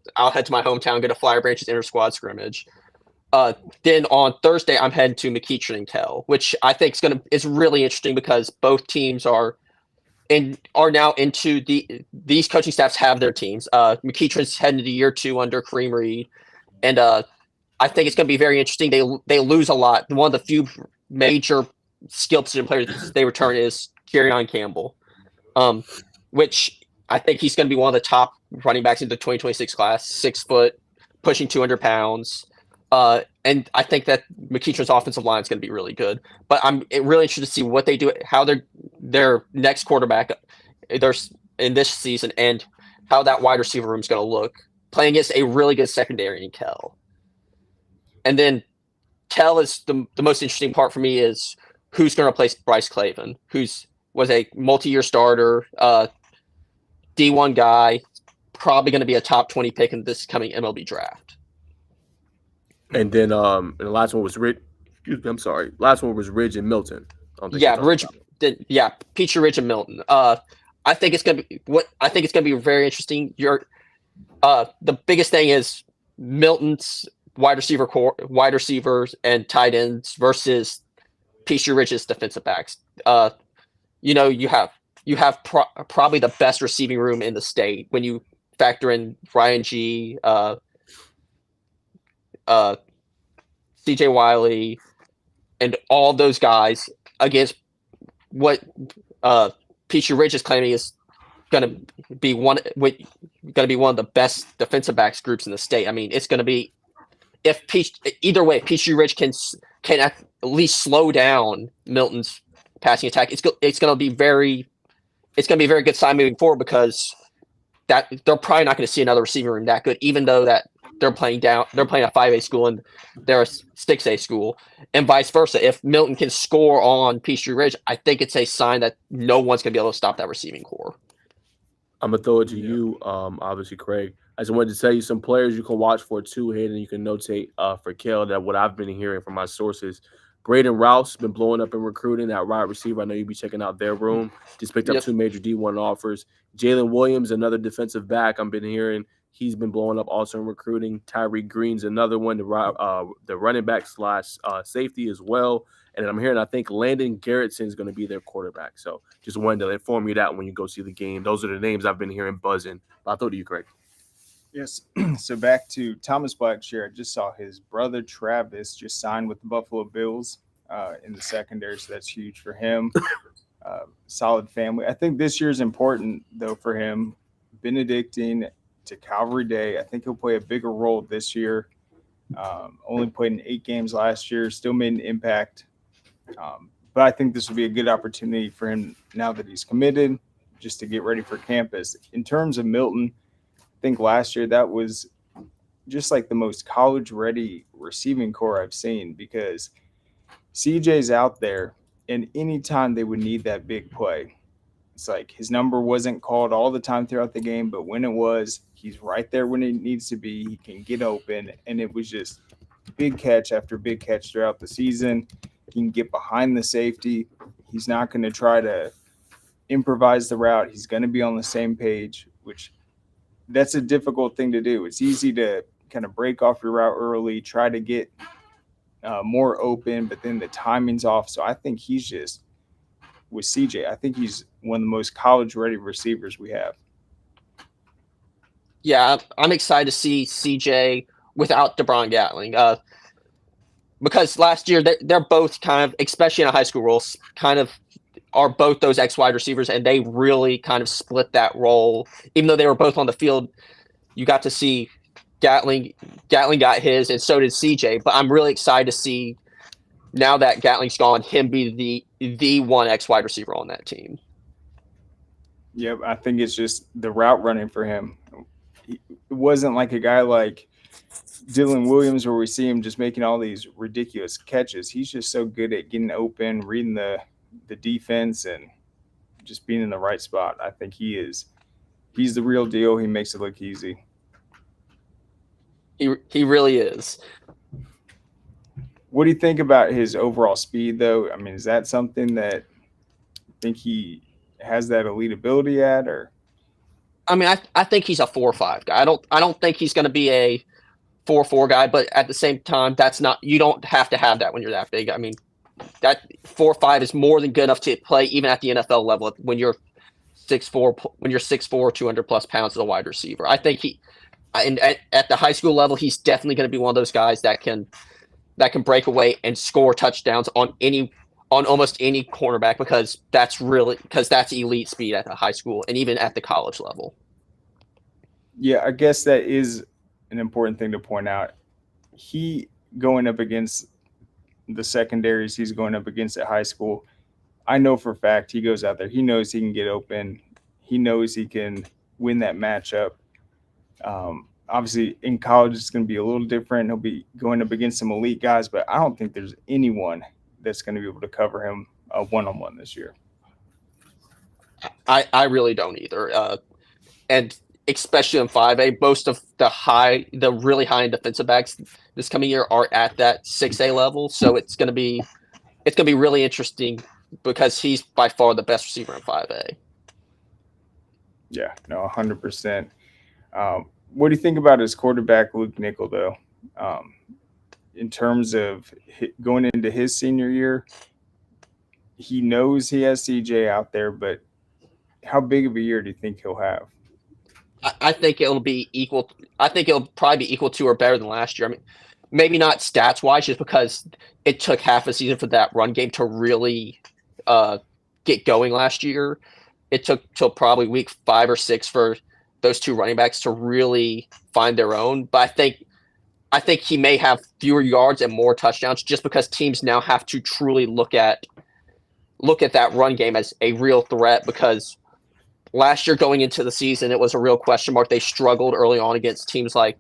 my hometown, get a Flyer Branches inter squad scrimmage. Then on Thursday I'm heading to McEachern and Kell, which I think is really interesting because both teams are now into these coaching staffs have their teams. McEachern's heading to year 2 under Kareem Reed, and I think it's going to be very interesting. They lose a lot. One of the few major skill position players they return is Kerryon Campbell, which I think he's going to be one of the top running backs in the 2026 class. 6 foot, pushing 200 pounds. And I think that McEachern's offensive line is going to be really good. But I'm really interested to see what they do, how their next quarterback there's in this season, and how that wide receiver room is going to look playing against a really good secondary in Kell. And then Kell is the most interesting part for me is who's going to replace Bryce Clavin, was a multi-year starter, D1 guy, probably going to be a top 20 pick in this coming MLB draft. And then and the last one was Ridge. I'm sorry. Last one was Ridge and Milton. Peachtree Ridge and Milton. I think it's gonna be very interesting. The biggest thing is Milton's wide receivers and tight ends versus Peachtree Ridge's defensive backs. You have probably the best receiving room in the state when you factor in Ryan G. CJ Wiley, and all those guys against what Peachtree Ridge is claiming is going to be one of the best defensive backs groups in the state. I mean, it's going to be either way, Peachtree Ridge can at least slow down Milton's passing attack. It's going to be a very good sign moving forward because that they're probably not going to see another receiving room that good, even though that they're playing a 5A school and they're a 6A school, and vice versa. If Milton can score on Peachtree Ridge, I think it's a sign that no one's going to be able to stop that receiving core. I'm going to throw it to you, obviously, Craig. I just wanted to tell you some players you can watch for too, Hayden. You can notate for Kell that what I've been hearing from my sources. Braden Rouse been blowing up in recruiting that wide receiver. I know you'll be checking out their room. Just picked up 2 major D1 offers. Jalen Williams, another defensive back I've been hearing. He's been blowing up also in recruiting. Tyree Green's another one, the running back / safety as well. And then I'm hearing, I think Landon Garrettson is going to be their quarterback. So just wanted to inform you that when you go see the game. Those are the names I've been hearing buzzing. I'll throw to you, Craig. Yes. So back to Thomas Blackshear. I just saw his brother Travis just signed with the Buffalo Bills in the secondary. So that's huge for him. Solid family. I think this year is important, though, for him. Benedictine to Calvary Day. I think he'll play a bigger role this year. Only played in 8 games last year, still made an impact. But I think this will be a good opportunity for him now that he's committed. just to get ready for campus. In terms of Milton, I think last year that was just like the most college-ready receiving core I've seen, because CJ's out there, and anytime they would need that big play, it's like his number wasn't called all the time throughout the game, but when it was, he's right there when it needs to be. He can get open, and it was just big catch after big catch throughout the season. He can get behind the safety. He's not going to try to improvise the route. He's going to be on the same page, which that's a difficult thing to do. It's easy to kind of break off your route early, try to get more open, but then the timing's off. So I think he's just, with CJ, I think he's one of the most college-ready receivers we have. Yeah, I'm excited to see CJ without DeBron Gatling. Because last year they're both kind of, especially in a high school role, kind of are both those X wide receivers, and they really kind of split that role. Even though they were both on the field, you got to see Gatling got his, and so did CJ. But I'm really excited to see, now that Gatling's gone, him be the one X wide receiver on that team. Yep, I think it's just the route running for him. It wasn't like a guy like Dylan Williams where we see him just making all these ridiculous catches. He's just so good at getting open, reading the defense, and just being in the right spot. I think he's the real deal. He makes it look easy. He really is. What do you think about his overall speed, though? I mean, is that something that you think he has that elite ability at, or? I mean, I think he's a 4.5 guy. I don't think he's going to be a 4.4 guy, but at the same time, that's not, you don't have to have that when you're that big. I mean, that 4.5 is more than good enough to play even at the NFL level when you're 6'4", 200 plus pounds as a wide receiver. I think at the high school level, he's definitely going to be one of those guys that can break away and score touchdowns on almost any cornerback, because that's elite speed at the high school and even at the college level. Yeah, I guess that is an important thing to point out. He going up against the secondaries he's going up against at high school, I know for a fact he goes out there. He knows he can get open. He knows he can win that matchup. Obviously, in college, it's going to be a little different. He'll be going up against some elite guys, but I don't think there's anyone that's going to be able to cover him one-on-one this year. I really don't either. And especially in 5A, most of the really high-end defensive backs this coming year are at that 6A level. So it's going to be really interesting, because he's by far the best receiver in 5A. Yeah, no, 100%. What do you think about his quarterback, Luke Nickel, though? In terms of going into his senior year, he knows he has CJ out there, but how big of a year do you think he'll have? I think it'll be equal. I think it'll probably be equal to or better than last year. I mean, maybe not stats wise, just because it took half a season for that run game to really get going last year. It took till probably week 5 or 6 for those two running backs to really find their own. But I think he may have fewer yards and more touchdowns, just because teams now have to truly look at that run game as a real threat, because last year going into the season, it was a real question mark. They struggled early on against teams like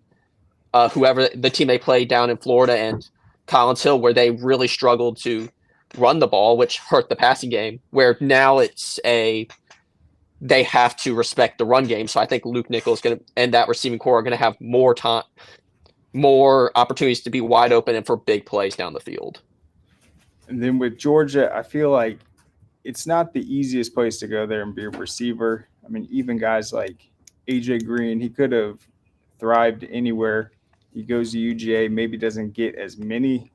whoever the team they played down in Florida and Collins Hill, where they really struggled to run the ball, which hurt the passing game, where now they have to respect the run game. So I think Luke Nickel and that receiving core are going to have more time, more opportunities to be wide open and for big plays down the field. And then with Georgia, I feel like it's not the easiest place to go there and be a receiver. I mean, even guys like AJ Green, he could have thrived anywhere. He goes to UGA, maybe doesn't get as many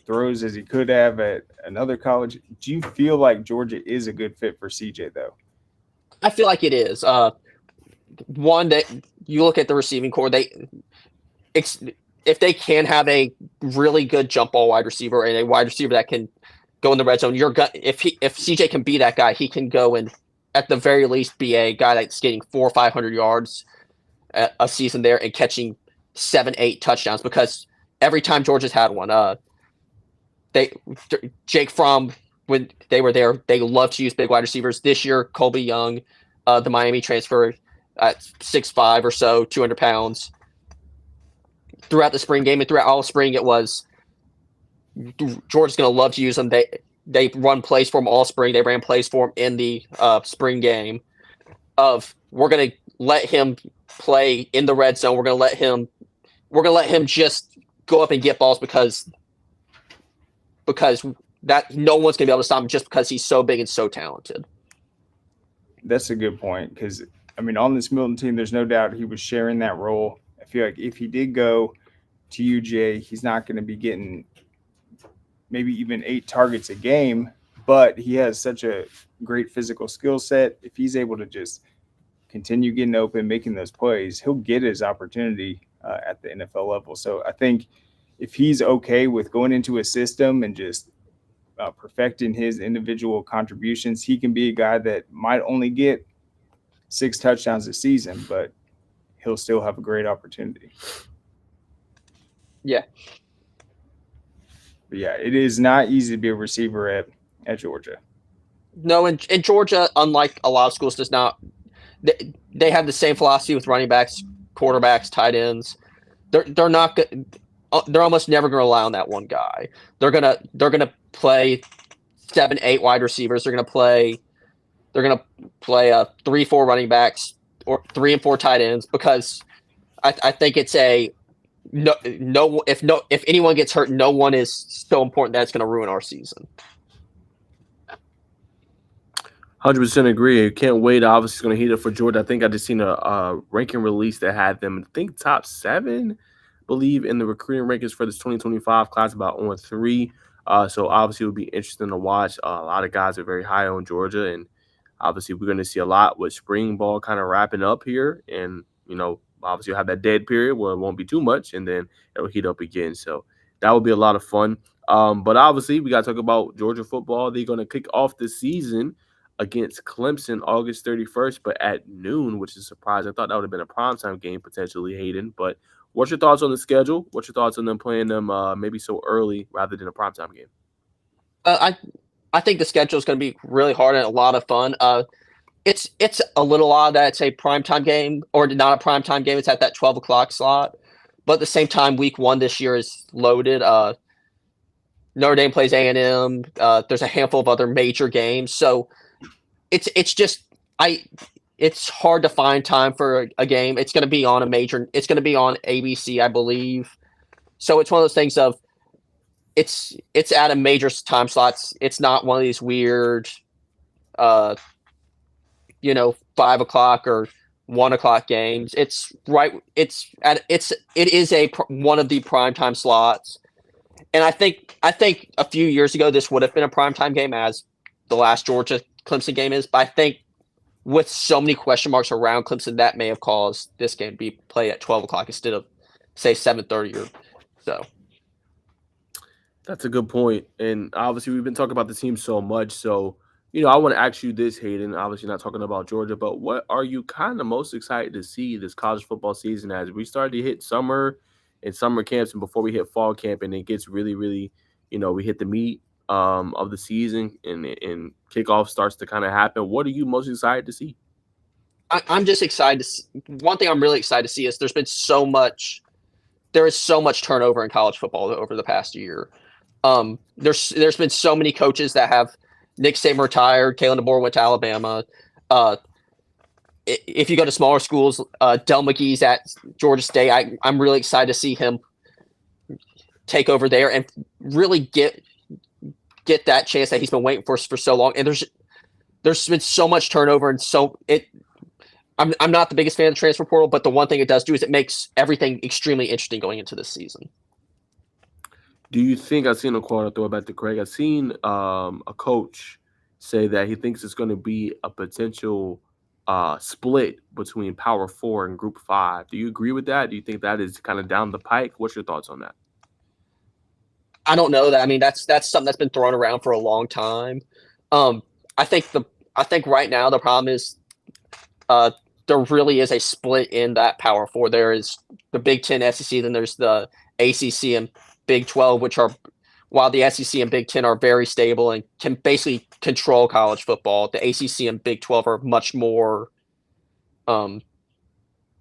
throws as he could have at another college. Do you feel like Georgia is a good fit for CJ, though? I feel like it is. One, that you look at the receiving core, if they can have a really good jump ball wide receiver and a wide receiver that can go in the red zone, if CJ can be that guy, he can go and at the very least be a guy that's getting 400 or 500 yards a season there and catching 7-8 touchdowns, because every time Georgia's had one, Jake Fromm when they were there, they love to use big wide receivers. This year, Colby Young, the Miami transfer at 6'5" or so, 200 pounds. Throughout the spring game and throughout all spring, it was Georgia's going to love to use them. They run plays for him all spring. They ran plays for him in the spring game. We're going to let him play in the red zone. We're going to let him just go up and get balls because that no one's going to be able to stop him just because he's so big and so talented. That's a good point because, I mean, on this Milton team, there's no doubt he was sharing that role. I feel like if he did go to UJ, he's not going to be getting maybe even 8 targets a game, but he has such a great physical skill set. If he's able to just continue getting open, making those plays, he'll get his opportunity at the NFL level. So I think if he's okay with going into a system and just perfecting his individual contributions, he can be a guy that might only get 6 touchdowns a season, but he'll still have a great opportunity. Yeah. But yeah, it is not easy to be a receiver at Georgia. No, and Georgia, unlike a lot of schools, does not. They have the same philosophy with running backs, quarterbacks, tight ends. They're not good. They're almost never going to rely on that one guy. They're gonna play 7, 8 wide receivers. They're gonna play 3, 4 running backs or 3 and 4 tight ends because I think it's a no. If anyone gets hurt, no one is so important that it's going to ruin our season. 100% agree. Can't wait. Obviously, it's going to heat up for Georgia. I think I just seen a ranking release that had them, I think, top 7, I believe, in the recruiting rankings for this 2025 class, about on 3. So obviously, it would be interesting to watch. A lot of guys are very high on Georgia, and obviously, we're going to see a lot with spring ball kind of wrapping up here, and obviously, you'll have that dead period where it won't be too much, and then it'll heat up again. So that will be a lot of fun. But obviously, we got to talk about Georgia football. They're going to kick off the season against Clemson August 31st, but at noon, which is a surprise. I thought that would have been a primetime game potentially, Hayden. But what's your thoughts on the schedule? What's your thoughts on them playing them maybe so early rather than a primetime game? I think the schedule is going to be really hard and a lot of fun. It's a little odd that it's a primetime game or not a primetime game. It's at that 12 o'clock slot. But at the same time, week 1 this year is loaded. Notre Dame plays A&M. There's a handful of other major games. So it's hard to find time for a game. It's going to be on it's going to be on ABC, I believe. So it's one of those things of it's at a major time slots. It's not one of these weird 5 o'clock or 1 o'clock games. It's right. It is one of the primetime slots. And I think a few years ago, this would have been a primetime game as the last Georgia Clemson game is. But I think with so many question marks around Clemson, that may have caused this game to be played at 12 o'clock instead of, say, 7:30 or so. That's a good point. And obviously, we've been talking about the team so much. So, I want to ask you this, Hayden. Obviously, not talking about Georgia, but what are you kind of most excited to see this college football season as we start to hit summer and summer camps and before we hit fall camp and it gets really, really, we hit the meat of the season and kickoff starts to kind of happen. What are you most excited to see? I'm just excited to see. One thing I'm really excited to see is there is so much turnover in college football over the past year. There's been so many coaches that have Nick Saban retired, Kalen DeBoer went to Alabama. If you go to smaller schools, Del McGee's at Georgia State. I'm really excited to see him take over there and really get that chance that he's been waiting for so long. And there's been so much turnover, and I'm not the biggest fan of the transfer portal, but the one thing it does do is it makes everything extremely interesting going into this season. Do you think I've seen a quote? I'll throw it back to Craig. I've seen a coach say that he thinks it's going to be a potential split between Power 4 and Group 5. Do you agree with that? Do you think that is kind of down the pike? What's your thoughts on that? I don't know that. I mean, that's something that's been thrown around for a long time. I think right now the problem is there really is a split in that Power 4. There is the Big Ten, SEC, then there's the ACC and Big 12, which while the SEC and Big Ten are very stable and can basically control college football, the ACC and Big 12 are much more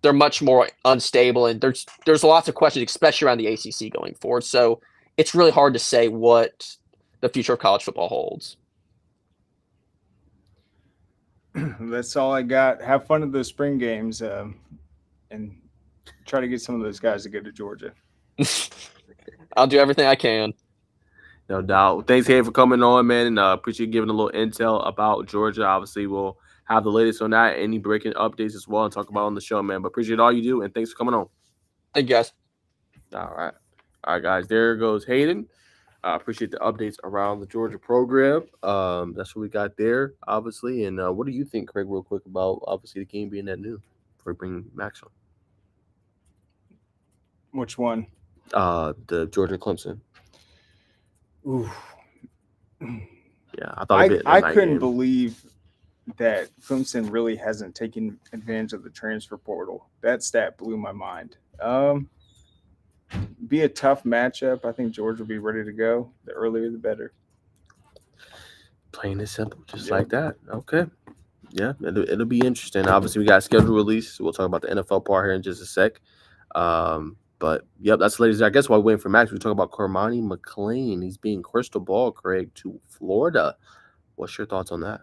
they're much more unstable, and there's lots of questions, especially around the ACC going forward. So it's really hard to say what the future of college football holds. That's all I got. Have fun at those spring games, and try to get some of those guys to go to Georgia. I'll do everything I can. No doubt. Thanks, Hayden, for coming on, man, and appreciate giving a little intel about Georgia. Obviously, we'll have the latest on that, any breaking updates as well, and talk about on the show, man. But appreciate all you do, and thanks for coming on. Thank you, guys. All right, guys. There goes Hayden. Appreciate the updates around the Georgia program. That's what we got there, obviously. And what do you think, Craig, real quick, about obviously the game being that new before we bring Max on? Which one? The Georgia Clemson. Ooh. Yeah, I thought I couldn't believe that Clemson really hasn't taken advantage of the transfer portal. That stat blew my mind. Be a tough matchup. I think Georgia will be ready to go. The earlier, the better. Plain and simple, just like that. Okay. Yeah, it'll be interesting. Obviously, we got schedule release. We'll talk about the NFL part here in just a sec. But, yep, that's the latest. I guess while we're waiting for Max, we talk about Cormani McClain. He's being crystal ball, Craig, to Florida. What's your thoughts on that?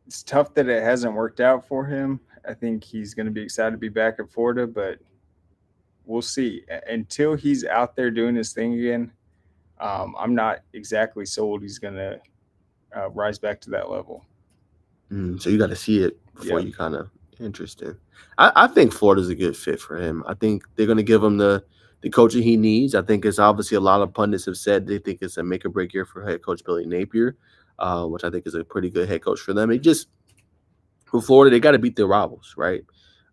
It's tough that it hasn't worked out for him. I think he's going to be excited to be back at Florida, but we'll see. Until he's out there doing his thing again, I'm not exactly sold he's going to rise back to that level. So you got to see it before you kind of interesting. I think Florida's a good fit for him. I think they're going to give him the coaching he needs. I think it's obviously a lot of pundits have said they think it's a make or break year for head coach Billy Napier, which I think is a pretty good head coach for them. For Florida, they got to beat their rivals, right?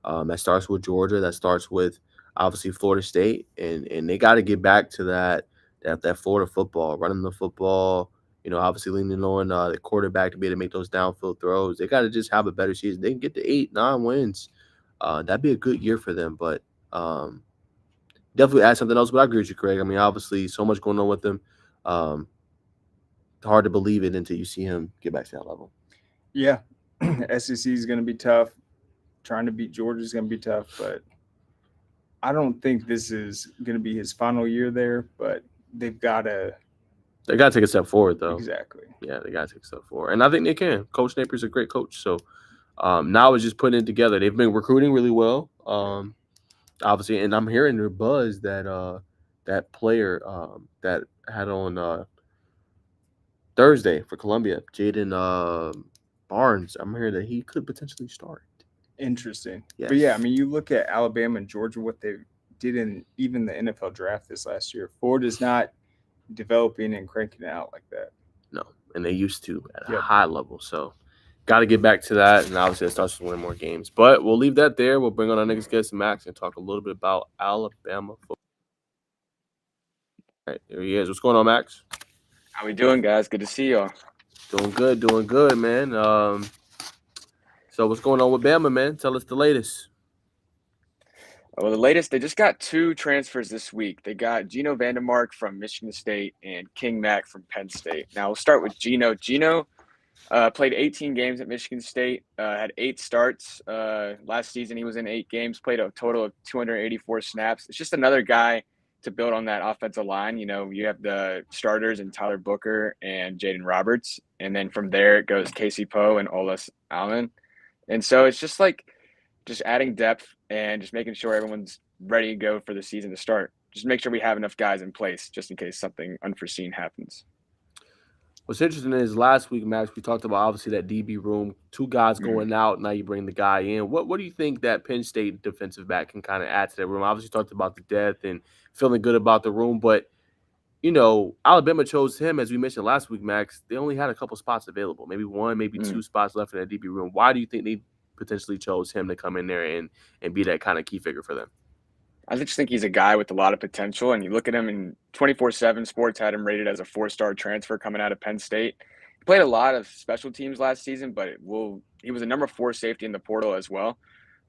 That starts with Georgia. That starts with obviously Florida State, and they got to get back to that Florida football, running the football. Obviously leaning on the quarterback to be able to make those downfield throws. They got to just have a better season. They can get to 8-9 wins. That'd be a good year for them. But definitely add something else. But I agree with you, Craig. I mean, obviously, so much going on with them. Hard to believe it until you see him get back to that level. Yeah. SEC is going to be tough. Trying to beat Georgia is going to be tough. But I don't think this is going to be his final year there. But they've got to – they got to take a step forward, though. Exactly. Yeah, they got to take a step forward. And I think they can. Coach Napier's a great coach. So now it's just putting it together. They've been recruiting really well, obviously. And I'm hearing their buzz that that player that had on Thursday for Columbia, Jaden Barnes, I'm hearing that he could potentially start. Interesting. Yes. But, yeah, I mean, you look at Alabama and Georgia, what they did in even the NFL draft this last year. Florida's not developing and cranking it out like that. No, and they used to at a high level. So got to get back to that, and obviously it starts to win more games. But we'll leave that there. We'll bring on our next guest, Max, and talk a little bit about Alabama football. All right, there he is. What's going on, Max? How we doing, guys? Good to see y'all. Doing good, man. So what's going on with Bama, man? Tell us the latest. Well, the latest, they just got 2 transfers this week. They got Geno Vandermark from Michigan State and King Mack from Penn State. Now, we'll start with Geno. Geno played 18 games at Michigan State, had 8 starts. Last season, he was in 8 games, played a total of 284 snaps. It's just another guy to build on that offensive line. You have the starters in Tyler Booker and Jaden Roberts. And then from there, it goes Casey Poe and Olas Allen. And so it's just adding depth and just making sure everyone's ready to go for the season to start. Just make sure we have enough guys in place just in case something unforeseen happens. What's interesting is last week, Max, we talked about obviously that DB room, 2 guys going out. Now you bring the guy in. What do you think that Penn State defensive back can kind of add to that room? Obviously, you talked about the depth and feeling good about the room, but Alabama chose him, as we mentioned last week, Max. They only had a couple spots available, maybe 1, maybe 2 spots left in that DB room. Why do you think they potentially chose him to come in there and be that kind of key figure for them? I just think he's a guy with a lot of potential, and you look at him in 24/7 Sports had him rated as a 4-star transfer coming out of Penn State. He played a lot of special teams last season, but he was a number 4 safety in the portal as well.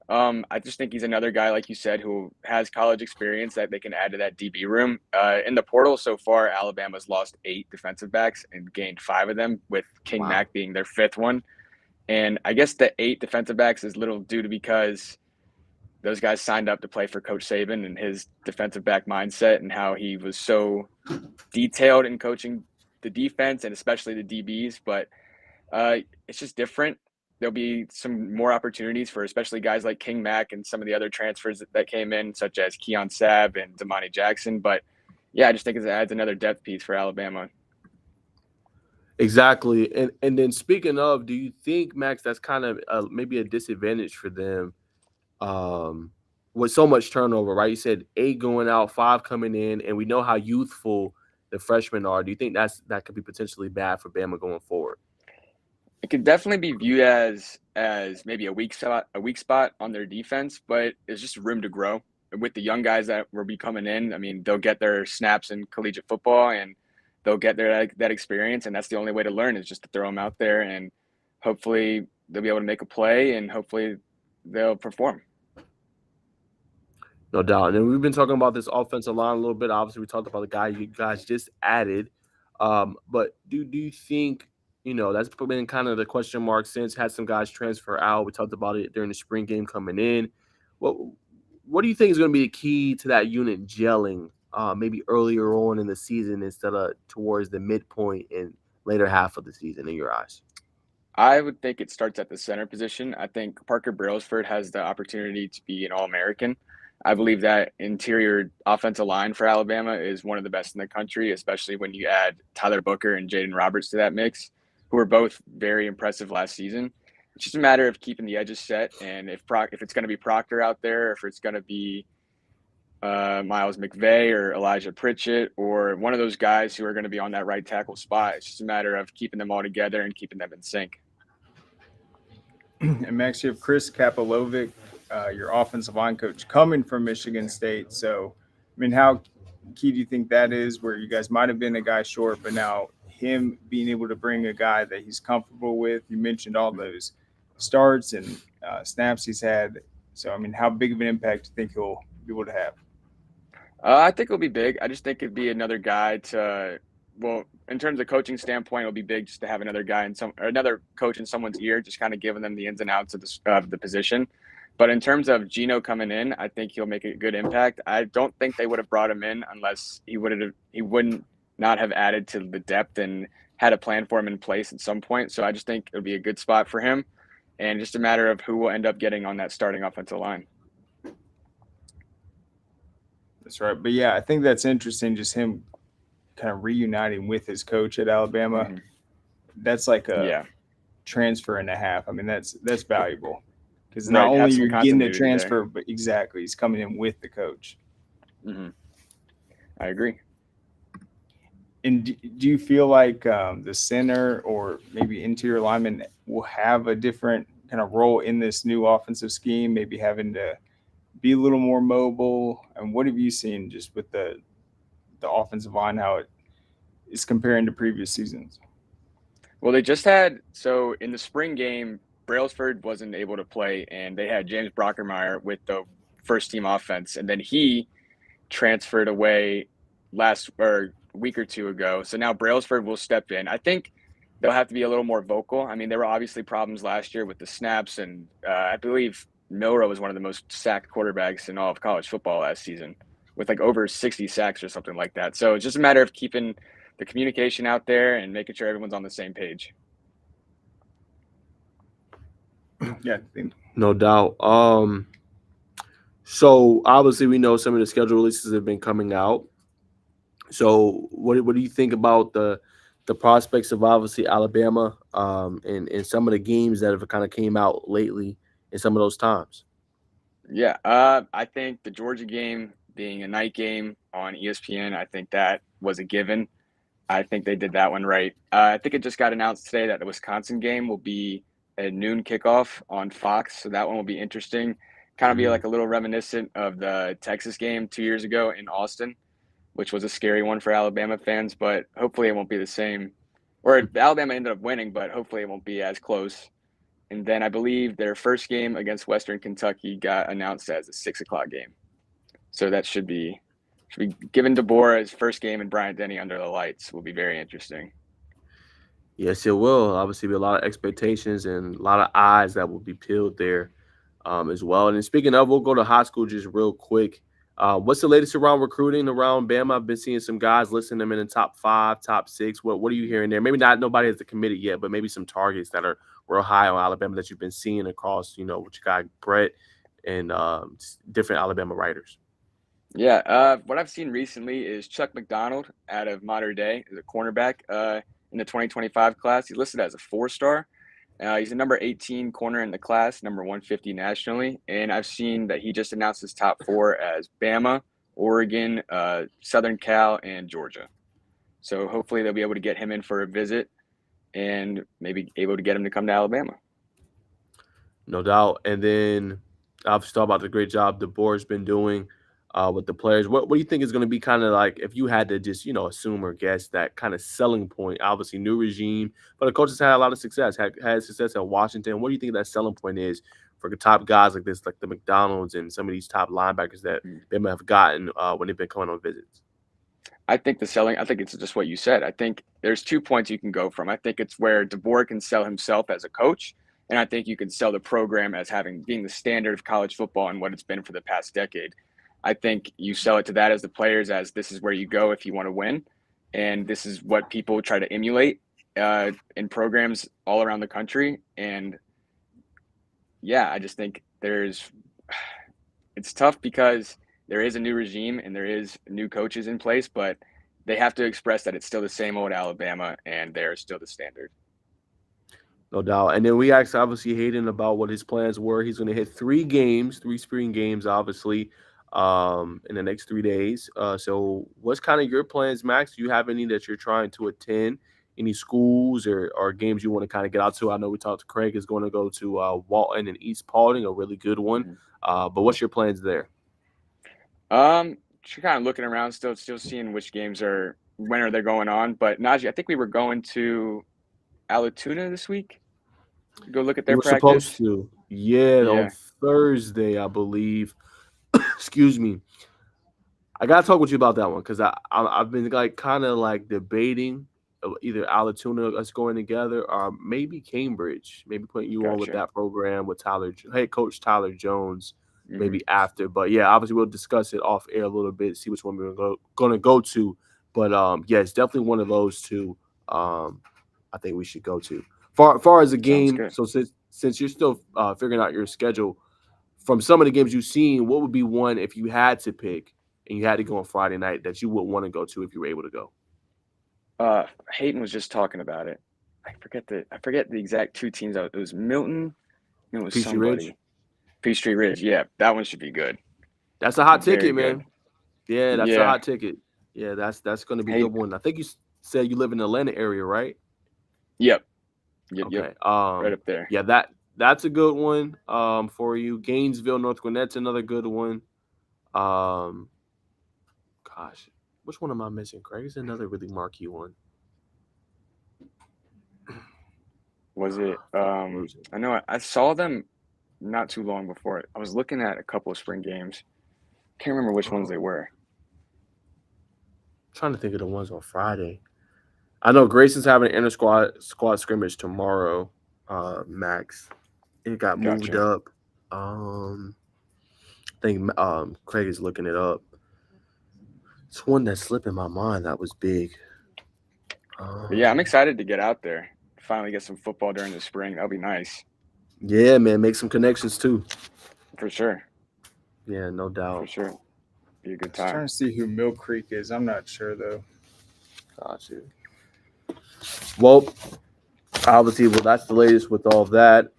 I just think he's another guy, like you said, who has college experience that they can add to that DB room. In the portal so far, Alabama's lost 8 defensive backs and gained 5 of them, with King Wow. Mack being their 5th one. And I guess the 8 defensive backs is little due to because those guys signed up to play for Coach Saban and his defensive back mindset and how he was so detailed in coaching the defense and especially the DBs. But it's just different. There'll be some more opportunities for especially guys like King Mack and some of the other transfers that came in, such as Keon Sabb and Damani Jackson. But yeah, I just think it adds another depth piece for Alabama. Exactly. And then speaking of, do you think, Max, that's kind of maybe a disadvantage for them with so much turnover, right? You said 8 going out, 5 coming in, and we know how youthful the freshmen are. Do you think that could be potentially bad for Bama going forward? It could definitely be viewed as maybe a weak spot on their defense, but it's just room to grow with the young guys that will be coming in. I mean, they'll get their snaps in collegiate football and they'll get that experience, and that's the only way to learn is just to throw them out there, and hopefully they'll be able to make a play and hopefully they'll perform. No doubt. And we've been talking about this offensive line a little bit. Obviously, we talked about the guy you guys just added. But do you think, that's been kind of the question mark since, had some guys transfer out. We talked about it during the spring game coming in. What do you think is going to be the key to that unit gelling maybe earlier on in the season instead of towards the midpoint and later half of the season in your eyes? I would think it starts at the center position. I think Parker Brailsford has the opportunity to be an All-American. I believe that interior offensive line for Alabama is one of the best in the country, especially when you add Tyler Booker and Jaden Roberts to that mix, who were both very impressive last season. It's just a matter of keeping the edges set, and if it's going to be Proctor out there, if it's going to be Miles McVay or Elijah Pritchett or one of those guys who are going to be on that right tackle spot. It's just a matter of keeping them all together and keeping them in sync. And Max, you have Chris Kapolovic, your offensive line coach, coming from Michigan State. So, I mean, how key do you think that is, where you guys might have been a guy short, but now him being able to bring a guy that he's comfortable with? You mentioned all those starts and snaps he's had. So, I mean, how big of an impact do you think he'll be able to have? I think it'll be big. I just think it'd be another guy in terms of coaching standpoint, it'll be big just to have another guy another coach in someone's ear, just kind of giving them the ins and outs of the position. But in terms of Gino coming in, I think he'll make a good impact. I don't think they would have brought him in unless he wouldn't not have added to the depth and had a plan for him in place at some point. So I just think it'll be a good spot for him, and just a matter of who will end up getting on that starting offensive line. That's right. But yeah, I think that's interesting, just him kind of reuniting with his coach at Alabama. Mm-hmm. That's like a transfer and a half. I mean, that's valuable because not Right, only you're getting the continuity transfer, there. but exactly, he's coming in with the coach. Mm-hmm. I agree. And do you feel like the center or maybe interior lineman will have a different kind of role in this new offensive scheme, maybe having to be a little more mobile? And what have you seen just with the offensive line, how it is comparing to previous seasons? Well, in the spring game, Brailsford wasn't able to play, and they had James Brockermeyer with the first team offense, and then he transferred away a week or two ago. So now Brailsford will step in. I think they'll have to be a little more vocal. I mean, there were obviously problems last year with the snaps, and I believe Milroe was one of the most sacked quarterbacks in all of college football last season, with like over 60 sacks or something like that. So it's just a matter of keeping the communication out there and making sure everyone's on the same page. Yeah. No doubt. So obviously we know some of the schedule releases have been coming out. So what do you think about the prospects of obviously Alabama and some of the games that have kind of came out lately in some of those times? Yeah, I think the Georgia game being a night game on ESPN, I think that was a given. I think they did that one right. I think it just got announced today that the Wisconsin game will be a noon kickoff on Fox, so that one will be interesting. Kind of be like a little reminiscent of the Texas game 2 years ago in Austin, which was a scary one for Alabama fans, but hopefully it won't be the same. Or Alabama ended up winning, but hopefully it won't be as close. And then I believe their first game against Western Kentucky got announced as a 6:00 game. So that should be given DeBoer his first game and Bryant Denny under the lights will be very interesting. Yes, it will. Obviously, be a lot of expectations and a lot of eyes that will be peeled there as well. And then speaking of, we'll go to high school just real quick. What's the latest around recruiting around Bama? I've been seeing some guys listing them in the top 5, top 6. What are you hearing there? Maybe not nobody has committed yet, but maybe some targets that are real high on Alabama that you've been seeing across, what you got Brett and different Alabama writers. Yeah, what I've seen recently is Chuck McDonald out of Mater Dei, is a cornerback in the 2025 class. He's listed as a 4-star. He's a number 18 corner in the class, number 150 nationally. And I've seen that he just announced his top 4 as Bama, Oregon, Southern Cal, and Georgia. So hopefully they'll be able to get him in for a visit and maybe able to get him to come to Alabama. No doubt. And then I've talked about the great job DeBoer's been doing with the players. What do you think is going to be kind of like, if you had to just, assume or guess that kind of selling point? Obviously, new regime, but the coaches had a lot of success, had success at Washington. What do you think that selling point is for the top guys like this, like the McDonald's and some of these top linebackers that they might have gotten when they've been coming on visits? I think it's just what you said. I think there's 2 points you can go from. I think it's where DeBoer can sell himself as a coach, and I think you can sell the program as being the standard of college football and what it's been for the past decade. I think you sell it to that as the players, as this is where you go if you want to win. And this is what people try to emulate in programs all around the country. And yeah, I just think it's tough because there is a new regime and there is new coaches in place, but they have to express that it's still the same old Alabama and they're still the standard. No doubt. And then we asked, obviously, Hayden about what his plans were. He's going to hit 3 spring games, obviously, in the next 3 days. So what's kind of your plans, Max? Do you have any that you're trying to attend? Any schools or games you want to kind of get out to? I know we talked to Craig is going to go to Walton and East Paulding, a really good one. But what's your plans there? Just kind of looking around, still seeing which games when are they going on. But Najee, I think we were going to Alatoona this week. Go look at their practice. Supposed to. Yeah, on Thursday, I believe. Excuse me. I gotta talk with you about that one because I've been kind of debating either Alatoona us going together or maybe Cambridge, maybe putting you on with that program with head coach Tyler Jones, maybe after. But yeah, obviously we'll discuss it off air a little bit, see which one we're gonna go to. But yeah, it's definitely one of those two. I think we should go to. Far as a game, so since you're still figuring out your schedule, from some of the games you've seen, what would be one if you had to pick and you had to go on Friday night that you would want to go to if you were able to go? Hayden was just talking about it. I forget the exact 2 teams. It was Milton. It was Peachtree Ridge. Peachtree Ridge. Yeah, that one should be good. That's a hot ticket, man. Yeah, that's a hot ticket. Yeah, that's going to be a good one. I think you said you live in the Atlanta area, right? Yep. Okay. Yep. Right up there. Yeah, that's a good one for you. Gainesville, North Gwinnett's another good one. Gosh, which one am I missing? Craig is another really marquee one. Was it? I know I saw them not too long before it. I was looking at a couple of spring games. Can't remember which ones they were. I'm trying to think of the ones on Friday. I know Grayson's having an squad scrimmage tomorrow. Max, it got moved up. I think Craig is looking it up. It's one that slipped in my mind that was big. Yeah, I'm excited to get out there. Finally get some football during the spring. That'll be nice. Yeah, man. Make some connections too. For sure. Yeah, no doubt. For sure. Be a good time. I'm trying to see who Mill Creek is. I'm not sure though. Gotcha. Well, obviously, that's the latest with all of that.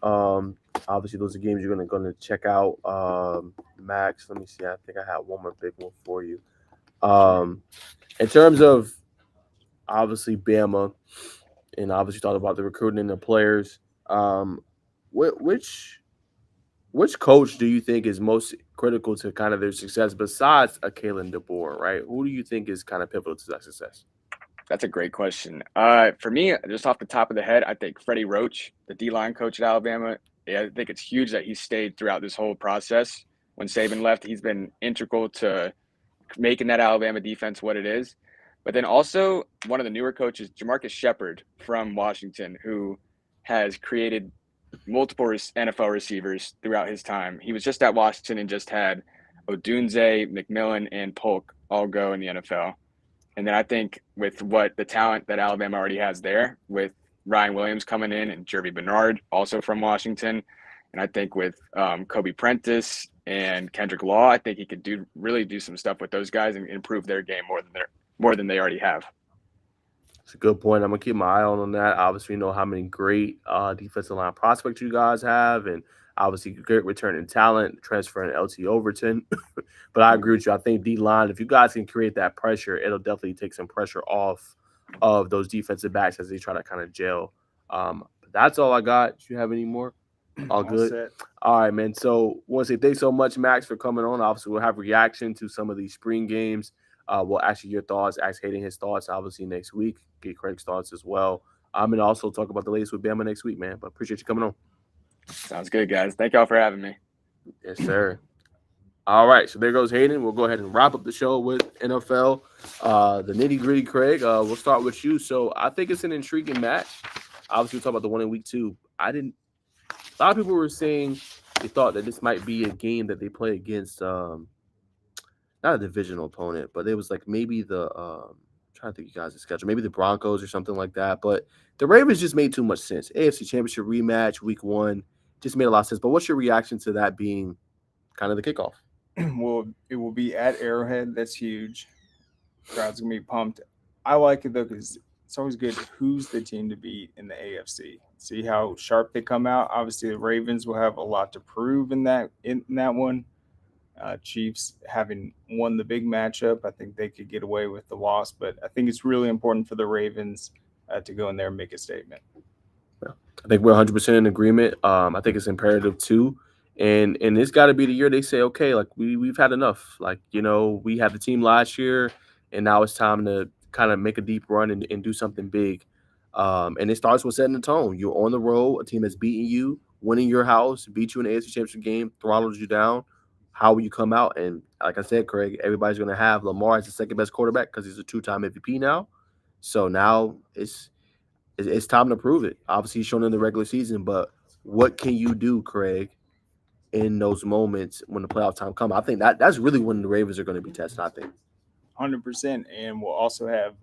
Obviously, those are games you're gonna check out. Max, let me see. I think I have one more big one for you. In terms of obviously Bama, and obviously talked about the recruiting and the players. Which coach do you think is most critical to kind of their success besides a Kalen DeBoer, right? Who do you think is kind of pivotal to that success? That's a great question. For me, just off the top of the head, I think Freddie Roach, the D-line coach at Alabama, yeah, I think it's huge that he stayed throughout this whole process. When Saban left, he's been integral to making that Alabama defense what it is. But then also one of the newer coaches, Jamarcus Shepard from Washington, who has created multiple NFL receivers throughout his time. He was just at Washington and just had Odunze, McMillan, and Polk all go in the NFL. And then I think with what the talent that Alabama already has there, with Ryan Williams coming in and Jeremy Bernard, also from Washington, and I think with Kobe Prentice and Kendrick Law, I think he could really do some stuff with those guys and improve their game more than they already have. It's a good point. I'm gonna keep my eye on that. Obviously, you know how many great defensive line prospects you guys have, and obviously great returning talent, transferring LT Overton. But I agree with you. I think D line, if you guys can create that pressure, it'll definitely take some pressure off of those defensive backs as they try to kind of gel. But that's all I got. Do you have any more? All good. Set. All right, man. So, want to say thanks so much, Max, for coming on. Obviously, we'll have reaction to some of these spring games. We'll ask you your thoughts, ask Hayden his thoughts, obviously, next week. Get Craig's thoughts as well. I'm going to also talk about the latest with Bama next week, man. But appreciate you coming on. Sounds good, guys. Thank y'all for having me. Yes, sir. All right, so there goes Hayden. We'll go ahead and wrap up the show with NFL. The nitty-gritty, Craig. We'll start with you. So I think it's an intriguing match. Obviously, we'll talk about the one in week 2. A lot of people were saying they thought that this might be a game that they play against not a divisional opponent, but it was like maybe the I'm trying to think you guys' schedule, maybe the Broncos or something like that. But the Ravens just made too much sense. AFC Championship rematch, week 1, just made a lot of sense. But what's your reaction to that being kind of the kickoff? Well, it will be at Arrowhead. That's huge. Crowd's gonna be pumped. I like it though because it's always good. Who's the team to beat in the AFC? See how sharp they come out. Obviously, the Ravens will have a lot to prove in that one. Chiefs having won the big matchup, I think they could get away with the loss. But I think it's really important for the Ravens to go in there and make a statement. I think we're 100% in agreement. I think it's imperative too. And it's got to be the year they say, okay, like we've had enough. Like, you know, we had the team last year, and now it's time to kind of make a deep run and do something big. And it starts with setting the tone. You're on the road, a team that's beating you, winning your house, beat you in the AFC Championship game, throttled you down. How will you come out? And like I said, Craig, everybody's going to have Lamar as the second best quarterback because he's a 2-time MVP now. So now it's time to prove it. Obviously, he's shown in the regular season, but what can you do, Craig, in those moments when the playoff time comes? I think that's really when the Ravens are going to be tested, I think. 100%. And we'll also have,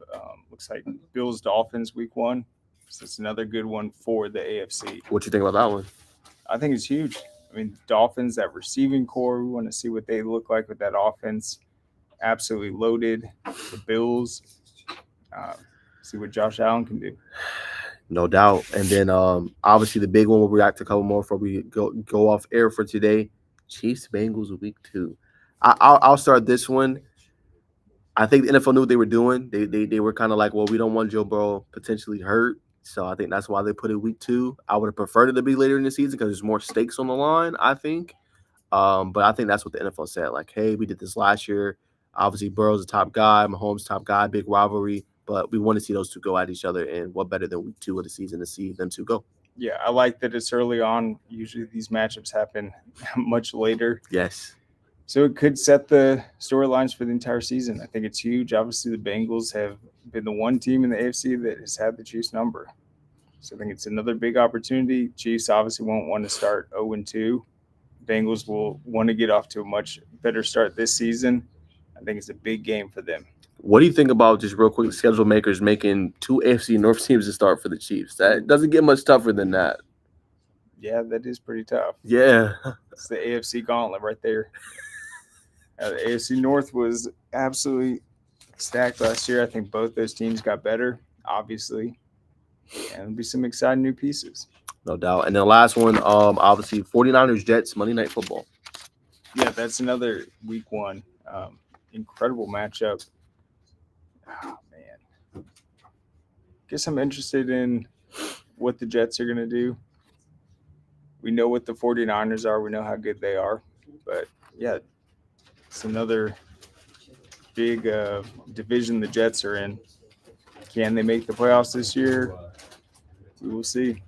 looks like Bills-Dolphins week 1. So it's another good one for the AFC. What you think about that one? I think it's huge. I mean, Dolphins, that receiving core, we want to see what they look like with that offense. Absolutely loaded. The Bills, see what Josh Allen can do. No doubt. And then obviously the big one, we'll react to a couple more before we go off air for today. Chiefs Bengals week 2. I'll start this one. I think the NFL knew what they were doing. They were kind of like, well, we don't want Joe Burrow potentially hurt. So I think that's why they put it week 2. I would have preferred it to be later in the season because there's more stakes on the line, I think. But I think that's what the NFL said. Like, hey, we did this last year. Obviously, Burrow's the top guy. Mahomes top guy. Big rivalry. But we want to see those two go at each other. And what better than week 2 of the season to see them two go? Yeah, I like that it's early on. Usually these matchups happen much later. Yes. So it could set the storylines for the entire season. I think it's huge. Obviously, the Bengals have been the one team in the AFC that has had the Chiefs number. So I think it's another big opportunity. Chiefs obviously won't want to start 0-2. Bengals will want to get off to a much better start this season. I think it's a big game for them. What do you think about, just real quick, schedule makers making 2 AFC North teams to start for the Chiefs? That doesn't get much tougher than that. Yeah, that is pretty tough. Yeah. It's the AFC gauntlet right there. The AFC North was absolutely stacked last year. I think both those teams got better, obviously. And there'll be some exciting new pieces. No doubt. And then the last one, obviously, 49ers Jets, Monday Night Football. Yeah, that's another week 1. Incredible matchup. Oh, man. Guess I'm interested in what the Jets are going to do. We know what the 49ers are. We know how good they are. But, yeah, it's another big division the Jets are in. Can they make the playoffs this year? We will see.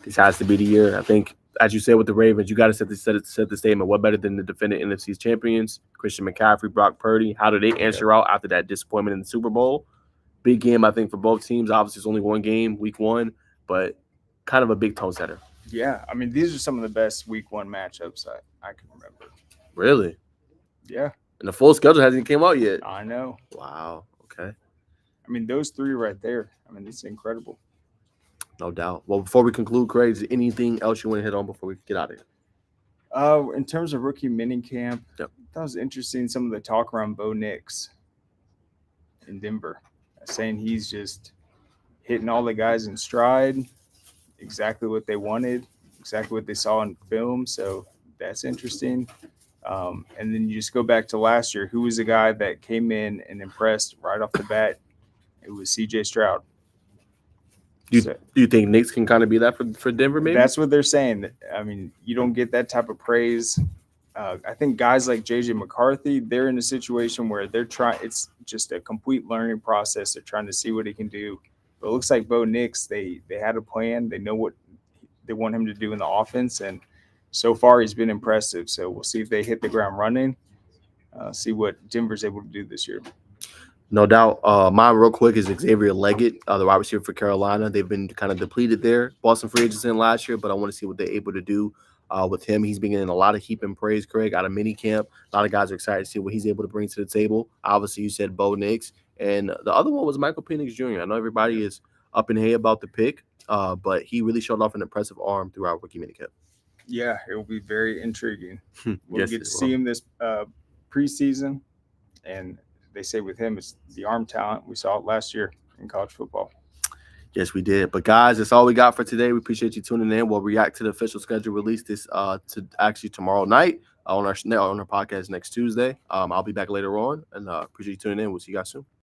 This has to be the year. I think, as you said with the Ravens, you got to set the statement. What better than the defending NFC's champions, Christian McCaffrey, Brock Purdy? How do they answer out after that disappointment in the Super Bowl? Big game, I think, for both teams. Obviously, it's only one game, week 1, but kind of a big tone setter. Yeah, I mean, these are some of the best week 1 matchups I can remember. Really? Yeah. And the full schedule hasn't came out yet. I know. Wow. Okay. I mean, those 3 right there. I mean, it's incredible. No doubt. Well, before we conclude, Craig, is there anything else you want to hit on before we get out of here? In terms of rookie minicamp, Yep. that was interesting. Some of the talk around Bo Nix in Denver, saying he's just hitting all the guys in stride, exactly what they wanted, exactly what they saw in film. So that's interesting. And then you just go back to last year. Who was the guy that came in and impressed right off the bat? It was C.J. Stroud. Do you think Knicks can kind of be that for Denver, maybe? That's what they're saying. I mean, you don't get that type of praise. I think guys like J.J. McCarthy, they're in a situation where they're trying – it's just a complete learning process. They're trying to see what he can do. But it looks like Bo Nix, they had a plan. They know what they want him to do in the offense, and so far he's been impressive. So we'll see if they hit the ground running, see what Denver's able to do this year. No doubt. Mine real quick is Xavier Leggett, the wide receiver for Carolina. They've been kind of depleted there. Boston free agents in last year, but I want to see what they're able to do with him. He's been getting a lot of heap and praise, Craig, out of mini camp. A lot of guys are excited to see what he's able to bring to the table. Obviously, you said Bo Nix. And the other one was Michael Penix Jr. I know everybody is up in hay about the pick, but he really showed off an impressive arm throughout rookie minicamp. Yeah, it will be very intriguing. We'll Yes, get to see him this preseason, and they say with him it's the arm talent. We saw it last year in college football. Yes, we did. But guys, that's all we got for today. We appreciate you tuning in. We'll react to the official schedule release this to actually tomorrow night on our podcast next Tuesday. I'll be back later on, and appreciate you tuning in. We'll see you guys soon.